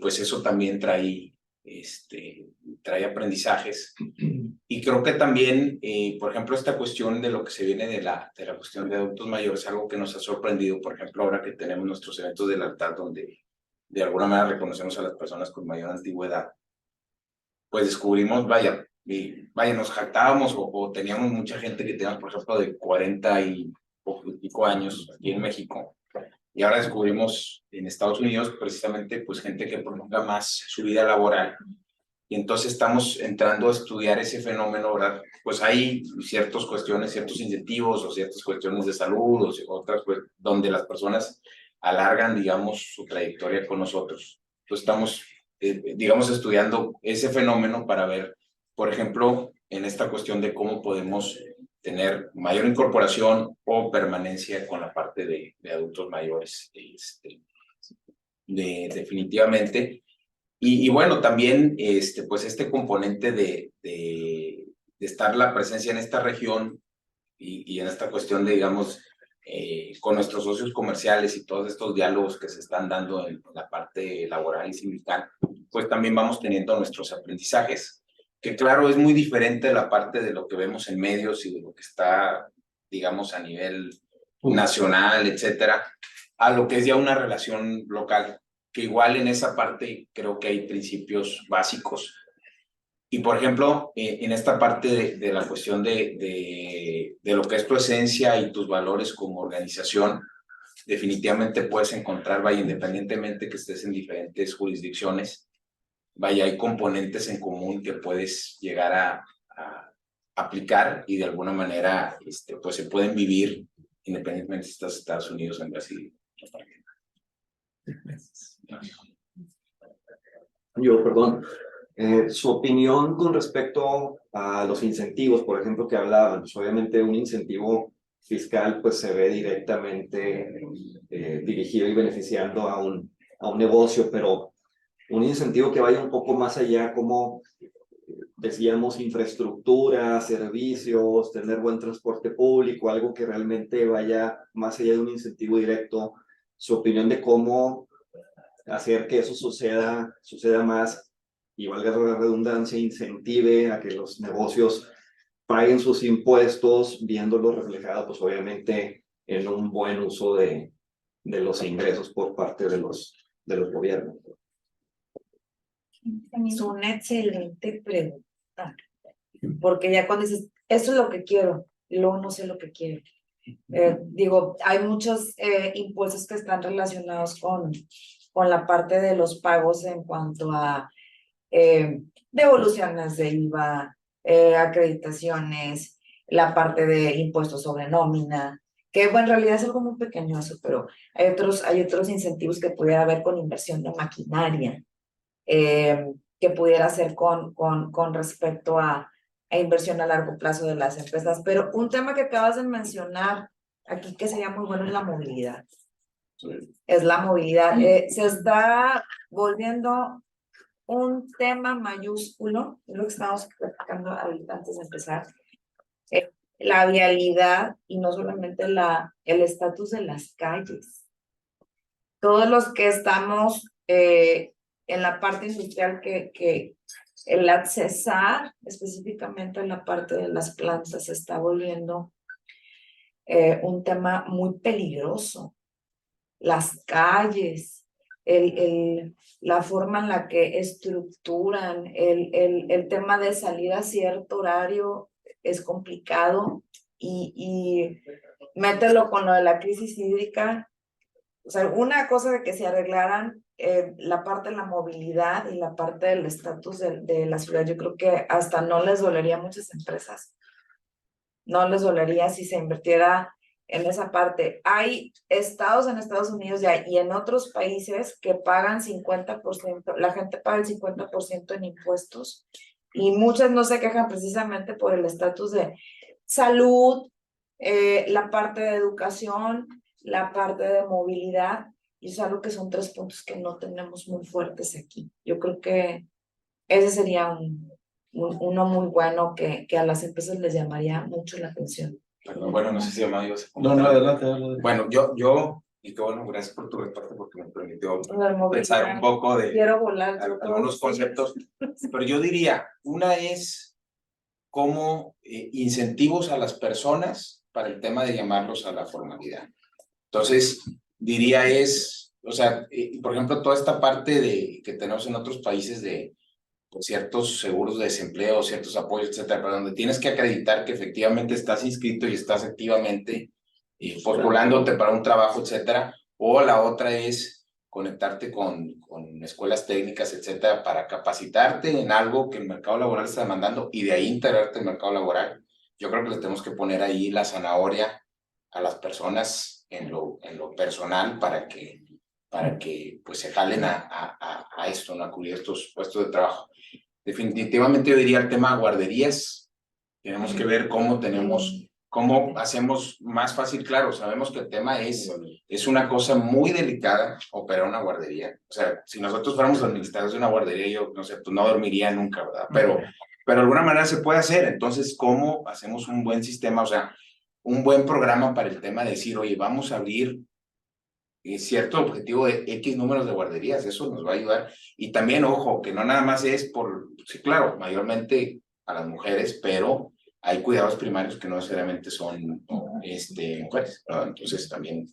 pues eso también trae aprendizajes. Y creo que también, por ejemplo, esta cuestión de lo que se viene de la cuestión de adultos mayores, algo que nos ha sorprendido, por ejemplo, ahora que tenemos nuestros eventos de lealtad, donde de alguna manera reconocemos a las personas con mayor antigüedad, pues descubrimos, nos jactábamos o teníamos mucha gente que teníamos, por ejemplo, de 40 y pico años aquí en México. Y ahora descubrimos en Estados Unidos precisamente pues gente que prolonga más su vida laboral. Y entonces estamos entrando a estudiar ese fenómeno, ¿verdad? Pues hay ciertas cuestiones, ciertos incentivos o ciertas cuestiones de salud o otras donde las personas alargan, digamos, su trayectoria con nosotros. Entonces estamos, digamos, estudiando ese fenómeno para ver, por ejemplo, en esta cuestión de cómo podemos tener mayor incorporación o permanencia con la parte de adultos mayores, definitivamente. Y bueno, también pues este componente de estar la presencia en esta región y en esta cuestión de, digamos, con nuestros socios comerciales y todos estos diálogos que se están dando en la parte laboral y sindical, pues también vamos teniendo nuestros aprendizajes, que claro, es muy diferente la parte de lo que vemos en medios y de lo que está, digamos, a nivel nacional, etcétera, a lo que es ya una relación local, que igual en esa parte creo que hay principios básicos. Y por ejemplo, en esta parte de la cuestión de lo que es tu esencia y tus valores como organización, definitivamente puedes encontrar, vaya, independientemente que estés en diferentes jurisdicciones, vaya, hay componentes en común que puedes llegar a aplicar y de alguna manera pues se pueden vivir independientemente si estás en Estados Unidos o en Brasil. Perdón. Su opinión con respecto a los incentivos, por ejemplo, que hablaban. Pues obviamente un incentivo fiscal pues se ve directamente dirigido y beneficiando a un negocio, pero un incentivo que vaya un poco más allá, como decíamos, infraestructura, servicios, tener buen transporte público, algo que realmente vaya más allá de un incentivo directo. Su opinión de cómo hacer que eso suceda más, y valga la redundancia, incentive a que los negocios paguen sus impuestos, viéndolo reflejado, pues obviamente, en un buen uso de los ingresos por parte de los gobiernos. Es una excelente pregunta, porque ya cuando dices, eso es lo que quiero, y luego no sé lo que quiero. Digo, hay muchos impuestos que están relacionados con con la parte de los pagos en cuanto a devoluciones de IVA, acreditaciones, la parte de impuestos sobre nómina, que bueno, en realidad es algo muy pequeño eso, pero hay otros incentivos que pudiera haber con inversión de maquinaria, que pudiera hacer con respecto a inversión a largo plazo de las empresas. Pero un tema que acabas de mencionar aquí que sería muy bueno es la movilidad. Es la movilidad. Se está volviendo un tema mayúsculo, es lo que estamos platicando ahorita antes de empezar, la vialidad y no solamente el estatus de las calles. Todos los que estamos en la parte industrial, que el accesar específicamente en la parte de las plantas se está volviendo un tema muy peligroso. Las calles, la forma en la que estructuran, el tema de salir a cierto horario es complicado y mételo con lo de la crisis hídrica. O sea, una cosa de que se arreglaran la parte de la movilidad y la parte del estatus de la ciudad, yo creo que hasta no les dolería a muchas empresas. No les dolería si se invirtiera en esa parte. Hay estados en Estados Unidos y en otros países que pagan 50%, la gente paga el 50% en impuestos y muchas no se quejan precisamente por el estatus de salud, la parte de educación, la parte de movilidad, y es algo que son 3 puntos que no tenemos muy fuertes aquí. Yo creo que ese sería uno muy bueno que a las empresas les llamaría mucho la atención. Perdón, bueno, no sé si Amado ibas a No, comentar. adelante. Bueno, y qué bueno, gracias por tu reporte porque me permitió pensar un poco de Quiero volar, algunos conceptos, pero yo diría, una es como incentivos a las personas para el tema de llamarlos a la formalidad. Entonces, diría o sea, por ejemplo, toda esta parte que tenemos en otros países de ciertos seguros de desempleo, ciertos apoyos, etcétera, pero donde tienes que acreditar que efectivamente estás inscrito y estás activamente postulándote para un trabajo, etcétera, o la otra es conectarte con escuelas técnicas, etcétera, para capacitarte en algo que el mercado laboral está demandando y de ahí integrarte en el mercado laboral. Yo creo que le tenemos que poner ahí la zanahoria a las personas en lo personal para que pues se jalen a esto, ¿no? A cubrir estos puestos de trabajo. Definitivamente yo diría el tema guarderías. Tenemos que ver cómo hacemos más fácil, claro, sabemos que el tema es una cosa muy delicada operar una guardería. O sea, si nosotros fuéramos administradores de una guardería, yo no sé, pues no dormiría nunca, ¿verdad? Pero de alguna manera se puede hacer. Entonces, ¿cómo hacemos un buen sistema? O sea, un buen programa para el tema de decir, oye, vamos a abrir cierto objetivo de X números de guarderías, eso nos va a ayudar. Y también, ojo, que no nada más es sí, claro, mayormente a las mujeres, pero hay cuidados primarios que no necesariamente son mujeres, ¿no? Entonces también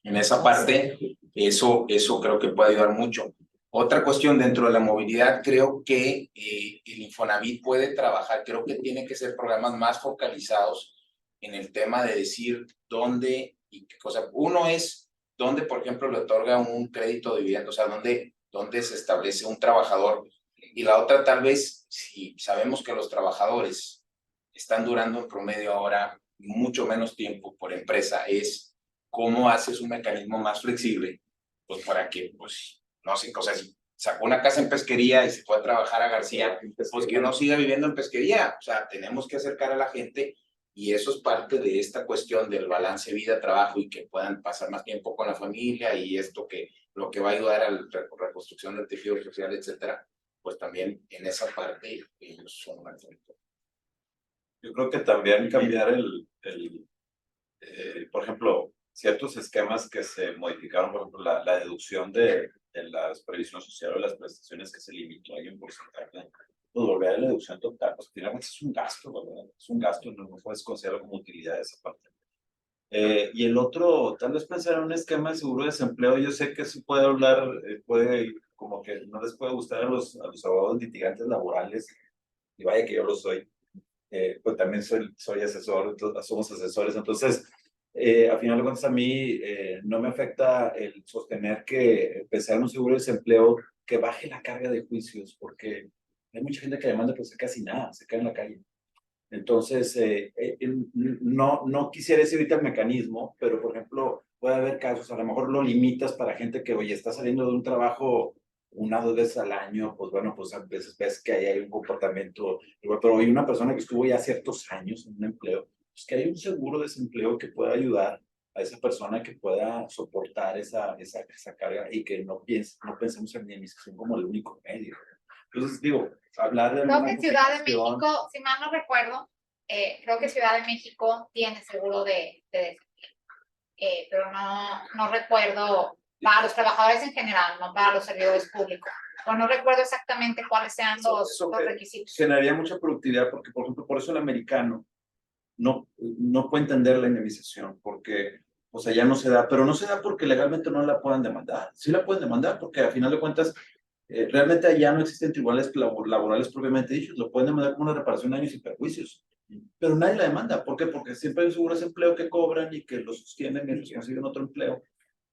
en esa parte, eso creo que puede ayudar mucho. Otra cuestión dentro de la movilidad, creo que el Infonavit puede trabajar, creo que tiene que ser programas más focalizados en el tema de decir dónde y qué cosa. Uno es donde, por ejemplo, le otorga un crédito de vivienda, o sea, donde se establece un trabajador. Y la otra, tal vez, si sabemos que los trabajadores están durando en promedio ahora mucho menos tiempo por empresa, es cómo haces un mecanismo más flexible, pues para que, pues, no sé, o sea, si sacó una casa en Pesquería y se fue a trabajar a García, pues que no siga viviendo en Pesquería. O sea, tenemos que acercar a la gente. Y eso es parte de esta cuestión del balance vida-trabajo y que puedan pasar más tiempo con la familia y esto lo que va a ayudar a la reconstrucción del tejido social, etcétera, pues también en esa parte ellos son una fuente. Yo creo que también cambiar por ejemplo, ciertos esquemas que se modificaron, por ejemplo, la deducción de la previsión social o las prestaciones que se limitó a un porcentaje. Pues volver a la deducción total, pues finalmente es un gasto, ¿verdad? Es un gasto, no puedes considerarlo como utilidad esa parte. Y el otro, tal vez pensar en un esquema de seguro de desempleo. Yo sé que eso puede hablar, como que no les puede gustar a los abogados litigantes laborales, y vaya que yo lo soy, pues también soy asesor, somos asesores, entonces a final de cuentas a mí no me afecta el sostener que pese a un seguro de desempleo que baje la carga de juicios, porque hay mucha gente que demanda pues casi nada, se cae en la calle. Entonces, no quisiera decir ahorita el mecanismo, pero por ejemplo, puede haber casos, a lo mejor lo limitas para gente que, oye, está saliendo de un trabajo 1 o 2 veces al año, pues bueno, pues a veces ves que ahí hay un comportamiento, pero hay una persona que estuvo ya ciertos años en un empleo, pues que hay un seguro de desempleo que pueda ayudar a esa persona que pueda soportar esa carga y que no pensemos en indemnización como el único medio. Entonces, digo, hablar de Creo que Ciudad de modificación, México, si mal no recuerdo, creo que Ciudad de México tiene seguro de desempleo, pero no recuerdo para los trabajadores en general, no para los servidores públicos. O no recuerdo exactamente cuáles sean los requisitos. generaría mucha productividad porque, por ejemplo, por eso el americano no puede entender la indemnización porque, o sea, ya no se da, pero no se da porque legalmente no la puedan demandar. Sí la pueden demandar porque a final de cuentas realmente allá no existen tribunales laborales propiamente dichos, lo pueden demandar como una reparación de daños y perjuicios, pero nadie la demanda. ¿Por qué? Porque siempre hay un seguro de desempleo que cobran y que lo sostienen mientras consiguen otro empleo.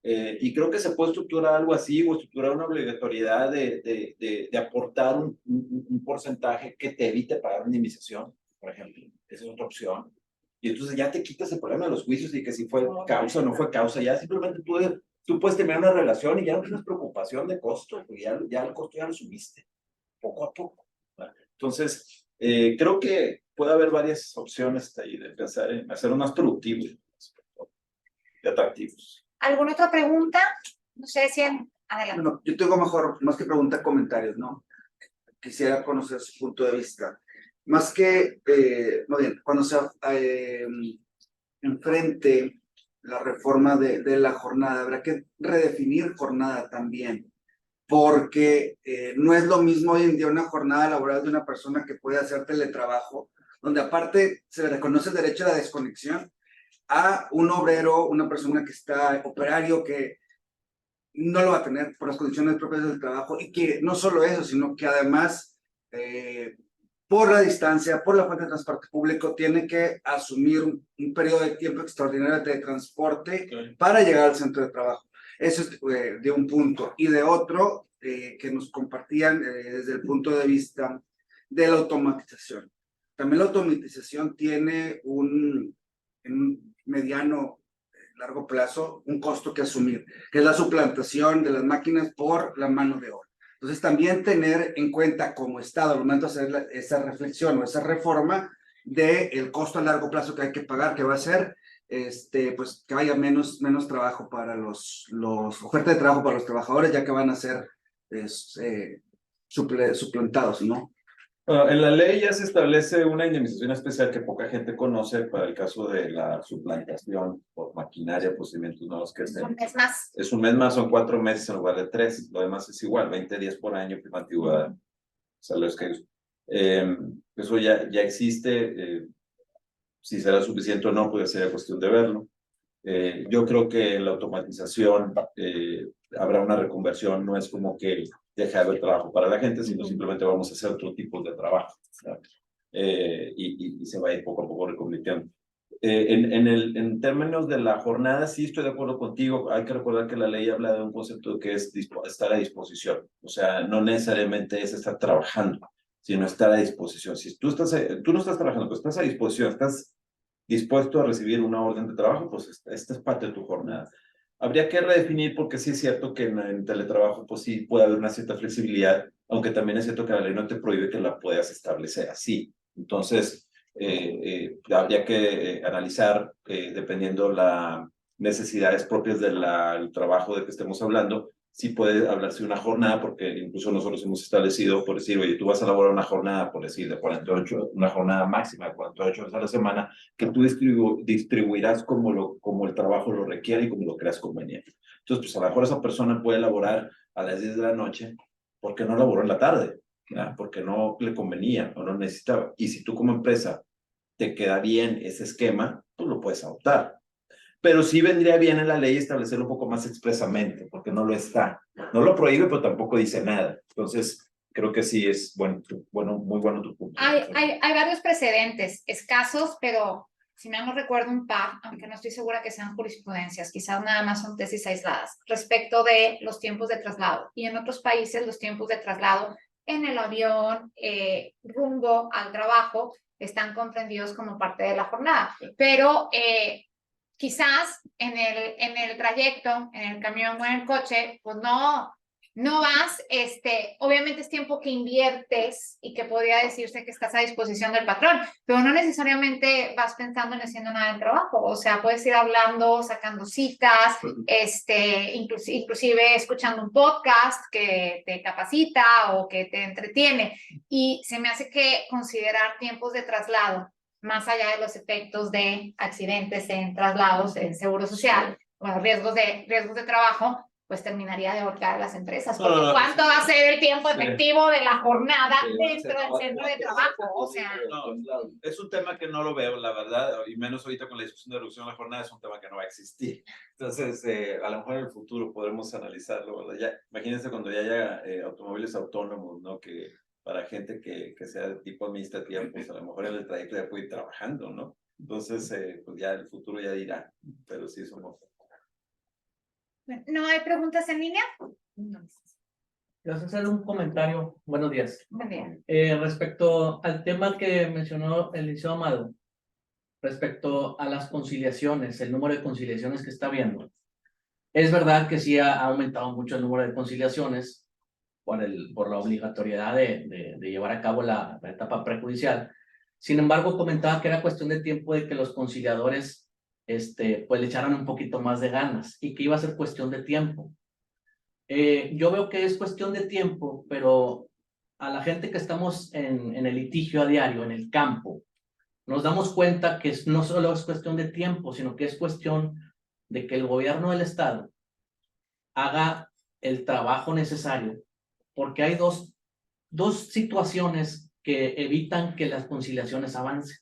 Y creo que se puede estructurar algo así o estructurar una obligatoriedad de aportar un porcentaje que te evite pagar una indemnización, por ejemplo. Esa es otra opción. Y entonces ya te quitas el problema de los juicios y que si fue causa o no fue causa, ya simplemente tú puedes terminar una relación y ya no tienes preocupación de costo, porque ya el costo ya lo subiste, poco a poco. ¿Verdad? Entonces, creo que puede haber varias opciones ahí de pensar en hacerlo más productivos y atractivos. ¿Alguna otra pregunta? No sé si adelante. Bueno, yo tengo mejor, más que pregunta, comentarios, ¿no? Quisiera conocer su punto de vista. Más que, no bien, cuando se enfrente la reforma de la jornada, habrá que redefinir jornada también, porque no es lo mismo hoy en día una jornada laboral de una persona que puede hacer teletrabajo, donde aparte se le reconoce el derecho a la desconexión, a un obrero, una persona que está operario, que no lo va a tener por las condiciones propias del trabajo, y que no solo eso, sino que además, por la distancia, por la falta de transporte público, tiene que asumir un periodo de tiempo extraordinario de transporte para llegar al centro de trabajo. Eso es de un punto. Y de otro, que nos compartían desde el punto de vista de la automatización. También la automatización tiene en un mediano, largo plazo, un costo que asumir, que es la suplantación de las máquinas por la mano de obra. Entonces, también tener en cuenta como Estado, al momento de hacer esa reflexión o esa reforma, del costo a largo plazo que hay que pagar, que va a ser, pues, que haya menos trabajo para los oferta de trabajo para los trabajadores, ya que van a ser suplantados, ¿no? Bueno, en la ley ya se establece una indemnización especial que poca gente conoce para el caso de la suplantación por maquinaria, procedimientos nuevos que Un mes más. es un mes más, son 4 meses en lugar de 3, lo demás es igual, 20 días por año, prima antigüedad, salarios caídos. Eso ya existe, si será suficiente o no, pues sería cuestión de verlo. Yo creo que en la automatización habrá una reconversión, no es como que deja de haber trabajo para la gente, sino simplemente vamos a hacer otro tipo de trabajo, y se va a ir poco a poco reconvirtiendo. En términos de la jornada, sí estoy de acuerdo contigo. Hay que recordar que la ley habla de un concepto que es estar a disposición. O sea, no necesariamente es estar trabajando, sino estar a disposición. Si tú no estás trabajando, pues estás a disposición, estás dispuesto a recibir una orden de trabajo, pues esta es parte de tu jornada. Habría que redefinir porque sí es cierto que en teletrabajo pues sí puede haber una cierta flexibilidad, aunque también es cierto que la ley no te prohíbe que la puedas establecer así. Entonces, habría que analizar, dependiendo las necesidades propias del trabajo de que estemos hablando, sí puede hablarse de una jornada, porque incluso nosotros hemos establecido, por decir, oye, tú vas a elaborar una jornada, por decir, de 48, una jornada máxima de 48 horas a la semana, que tú distribuirás como el trabajo lo requiere y como lo creas conveniente. Entonces, pues a lo mejor esa persona puede elaborar a las 10 de la noche, porque no elaboró en la tarde, ¿verdad? Porque no le convenía o no necesitaba. Y si tú como empresa te queda bien ese esquema, tú lo puedes adoptar. Pero sí vendría bien en la ley establecerlo un poco más expresamente, porque no lo está. No lo prohíbe, pero tampoco dice nada. Entonces, creo que sí es muy bueno tu punto. Hay varios precedentes, escasos, pero si mal no recuerdo, un par, aunque no estoy segura que sean jurisprudencias, quizás nada más son tesis aisladas, respecto de los tiempos de traslado. Y en otros países los tiempos de traslado en el avión, rumbo al trabajo, están comprendidos como parte de la jornada. Pero quizás en el trayecto, en el camión o en el coche, pues no vas, obviamente es tiempo que inviertes y que podría decirse que estás a disposición del patrón, pero no necesariamente vas pensando en haciendo nada del trabajo. O sea, puedes ir hablando, sacando citas, inclusive escuchando un podcast que te capacita o que te entretiene. Y se me hace que considerar tiempos de traslado, más allá de los efectos de accidentes en traslados, en seguro social, bueno, riesgos de trabajo, pues terminaría de ahorcar a las empresas. Porque ¿cuánto va a ser el tiempo efectivo de la jornada dentro del centro de trabajo? O sea, es un tema que no lo veo, la verdad, y menos ahorita con la discusión de reducción de la jornada, es un tema que no va a existir. Entonces, a lo mejor en el futuro podremos analizarlo, ¿verdad? Ya, imagínense cuando ya haya automóviles autónomos, ¿no? Que para gente que sea de tipo administrativa, pues a lo mejor en el trayecto ya puede ir trabajando, ¿no? Entonces, pues ya el futuro ya dirá, pero sí somos... ¿No hay preguntas en línea? No. Quiero hacer un comentario. Buenos días. Buen día. Respecto al tema que mencionó el licenciado Amado, respecto a las conciliaciones, el número de conciliaciones que está habiendo. Es verdad que sí ha aumentado mucho el número de conciliaciones por la obligatoriedad de llevar a cabo la etapa prejudicial. Sin embargo, comentaba que era cuestión de tiempo de que los conciliadores pues le echaran un poquito más de ganas y que iba a ser cuestión de tiempo. Yo veo que es cuestión de tiempo, pero a la gente que estamos en el litigio a diario, en el campo, nos damos cuenta que no solo es cuestión de tiempo, sino que es cuestión de que el gobierno del estado haga el trabajo necesario, porque hay dos situaciones que evitan que las conciliaciones avancen.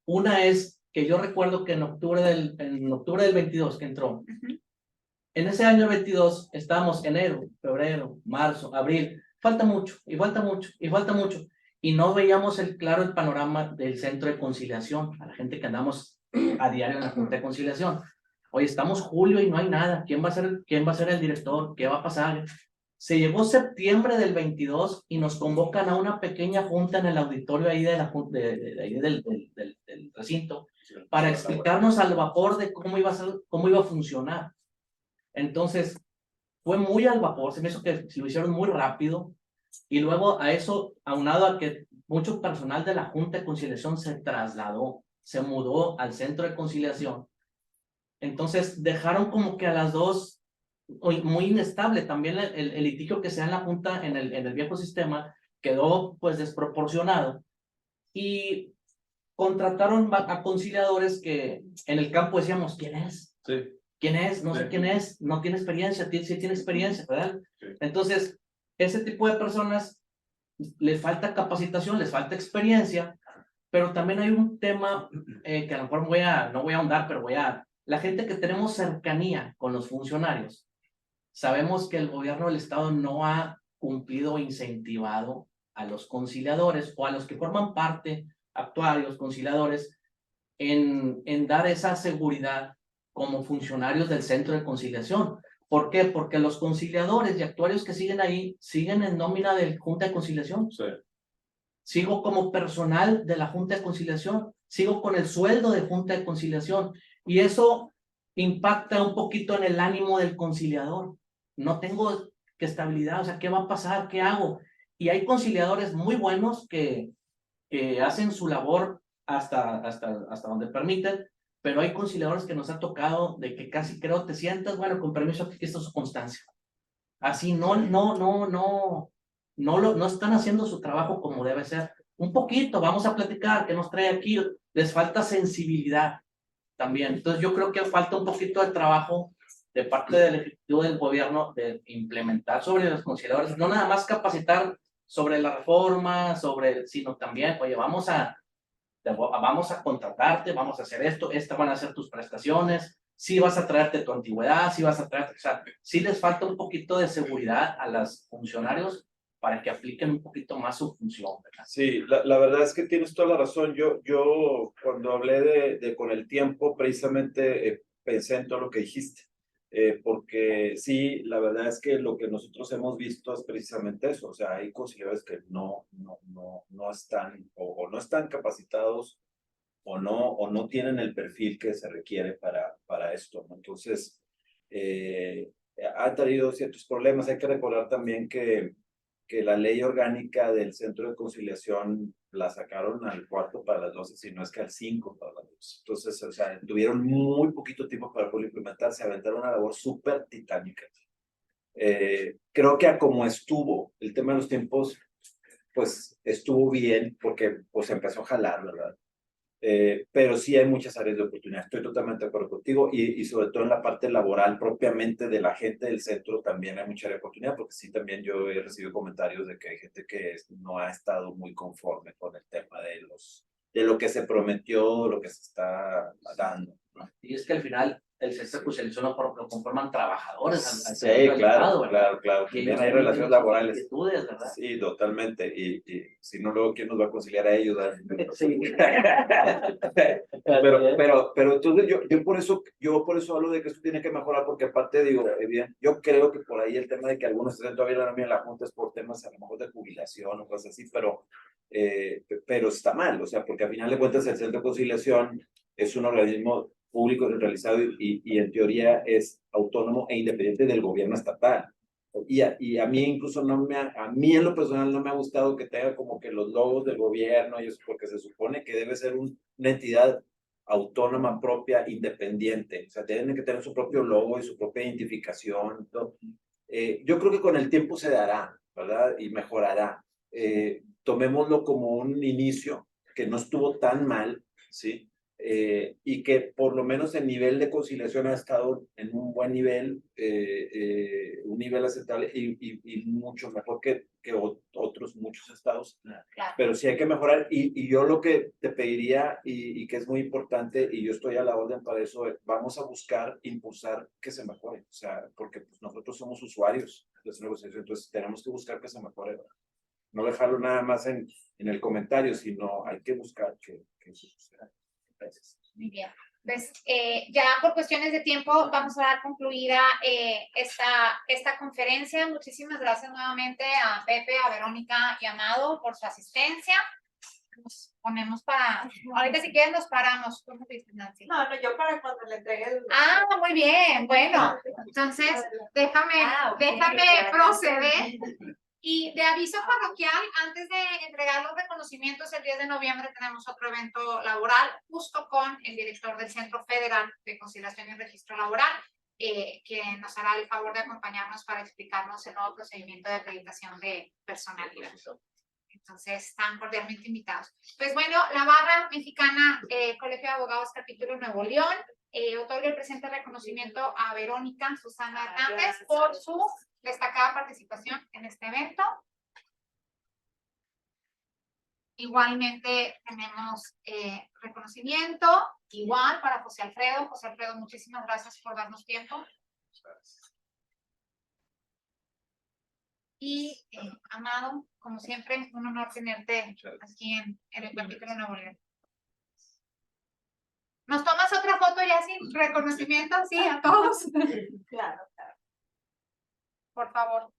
Una es que yo recuerdo que en octubre del 22 que entró, en ese año 22 estábamos enero, febrero, marzo, abril, falta mucho, y falta mucho, y falta mucho, y no veíamos el panorama del centro de conciliación, a la gente que andamos a diario en la Junta de Conciliación. Hoy estamos julio y no hay nada, ¿quién va a ser el director? ¿Qué va a pasar? Se llegó septiembre del 22 y nos convocan a una pequeña junta en el auditorio ahí del recinto para explicarnos al vapor de cómo iba a funcionar. Entonces, fue muy al vapor, se me hizo que lo hicieron muy rápido, y luego a eso, aunado a que mucho personal de la Junta de Conciliación se trasladó, se mudó al centro de conciliación. Entonces, dejaron como que a las dos muy inestable. También el litigio que se da en la Junta, en el viejo sistema, quedó pues desproporcionado. Y contrataron a conciliadores que en el campo decíamos, ¿quién es? Sí. ¿Quién es? No sé quién es, no tiene experiencia, sí tiene experiencia, ¿verdad? Sí. Entonces, ese tipo de personas les falta capacitación, les falta experiencia, pero también hay un tema que a lo mejor no voy a ahondar, pero la gente que tenemos cercanía con los funcionarios, sabemos que el gobierno del estado no ha cumplido o incentivado a los conciliadores o a los que forman parte, actuarios, conciliadores, en dar esa seguridad como funcionarios del centro de conciliación. ¿Por qué? Porque los conciliadores y actuarios que siguen ahí siguen en nómina de la Junta de Conciliación. Sí. Sigo como personal de la Junta de Conciliación, sigo con el sueldo de Junta de Conciliación, y eso impacta un poquito en el ánimo del conciliador. No tengo estabilidad, o sea, ¿qué va a pasar? ¿Qué hago? Y hay conciliadores muy buenos que hacen su labor hasta donde permiten, pero hay conciliadores que nos ha tocado de que casi creo te sientas, bueno, con permiso, aquí está su constancia. Así no están haciendo su trabajo como debe ser. Un poquito, vamos a platicar, ¿qué nos trae aquí? Les falta sensibilidad también. Entonces yo creo que falta un poquito de trabajo de parte del Ejecutivo del Gobierno de implementar sobre los conciliadores, no nada más capacitar sobre la reforma, sino también, oye, vamos a contratarte, vamos a hacer esto, estas van a ser tus prestaciones, sí vas a traerte tu antigüedad, sí vas a traerte, o sea, sí les falta un poquito de seguridad a los funcionarios para que apliquen un poquito más su función, ¿verdad? Sí, la verdad es que tienes toda la razón. Yo cuando hablé de con el tiempo, precisamente pensé en todo lo que dijiste. Porque sí, la verdad es que lo que nosotros hemos visto es precisamente eso. O sea, hay conciliadores que no están o no están capacitados o no tienen el perfil que se requiere para esto, ¿no? Entonces, ha traído ciertos problemas. Hay que recordar también que la ley orgánica del Centro de Conciliación la sacaron al 4 para las 12, si no es que al 5 para las 12. Entonces, o sea, tuvieron muy poquito tiempo para poder implementarse, aventaron una labor súper titánica. Creo que a como estuvo el tema de los tiempos, pues estuvo bien porque pues empezó a jalar, ¿verdad? Pero sí hay muchas áreas de oportunidad. Estoy totalmente de acuerdo contigo y sobre todo en la parte laboral propiamente de la gente del centro también hay mucha área de oportunidad, porque sí también yo he recibido comentarios de que hay gente que no ha estado muy conforme con el tema de lo que se prometió, lo que se está dando, ¿no? Y es que al final el centro de conciliación lo conforman trabajadores al Sí, servicio del Estado, claro. Y También ellos hay tienen relaciones sus laborales. inquietudes, ¿verdad? Sí, totalmente. Y si no, luego, ¿quién nos va a conciliar a ellos? Sí. Pero entonces yo por eso hablo de que esto tiene que mejorar, porque aparte digo, bien, yo creo que por ahí el tema de que algunos estén todavía la nómina en la Junta es por temas a lo mejor de jubilación o cosas así, pero está mal, o sea, porque al final de cuentas el Centro de Conciliación es un organismo público centralizado y en teoría es autónomo e independiente del gobierno estatal. Y a mí incluso a mí en lo personal no me ha gustado que tenga como que los logos del gobierno y eso, porque se supone que debe ser una entidad autónoma, propia, independiente. O sea, tienen que tener su propio logo y su propia identificación. Yo creo que con el tiempo se dará, ¿verdad? Y mejorará. Tomémoslo como un inicio que no estuvo tan mal, ¿sí? Y que por lo menos el nivel de conciliación ha estado en un buen nivel, un nivel aceptable y mucho mejor que otros muchos estados. Claro. Pero sí hay que mejorar y yo lo que te pediría y que es muy importante y yo estoy a la orden para eso, vamos a buscar impulsar que se mejore, o sea, porque pues, nosotros somos usuarios de esta negociación, entonces tenemos que buscar que se mejore, ¿verdad? No dejarlo nada más en el comentario, sino hay que buscar que eso suceda. Gracias. Muy bien. Pues ya por cuestiones de tiempo vamos a dar concluida esta conferencia. Muchísimas gracias nuevamente a Pepe, a Verónica y a Amado por su asistencia. Nos ponemos ahorita si quieren nos paramos. ¿Cómo te dices, Nancy? No, yo para cuando le entregue el... Ah, muy bien. Bueno, entonces déjame proceder. Y de aviso parroquial, antes de entregar los reconocimientos, el 10 de noviembre tenemos otro evento laboral, justo con el director del Centro Federal de Conciliación y Registro Laboral, que nos hará el favor de acompañarnos para explicarnos el nuevo procedimiento de acreditación de personalidad. Entonces, están cordialmente invitados. Pues bueno, la Barra Mexicana, Colegio de Abogados, Capítulo Nuevo León, otorga el presente reconocimiento a Verónica Susana Hernández por su destacada participación en este evento. Igualmente tenemos reconocimiento, igual para José Alfredo. José Alfredo, muchísimas gracias por darnos tiempo. Y Amado, como siempre, un honor tenerte aquí en el capítulo Nuevo León. ¿Nos tomas otra foto ya sin reconocimiento? Sí, a todos. Claro. Por favor.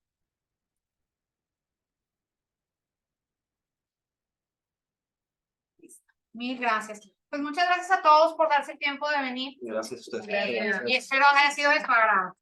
Mil gracias. Pues muchas gracias a todos por darse el tiempo de venir. Gracias a ustedes. Y espero haya sido de su agrado.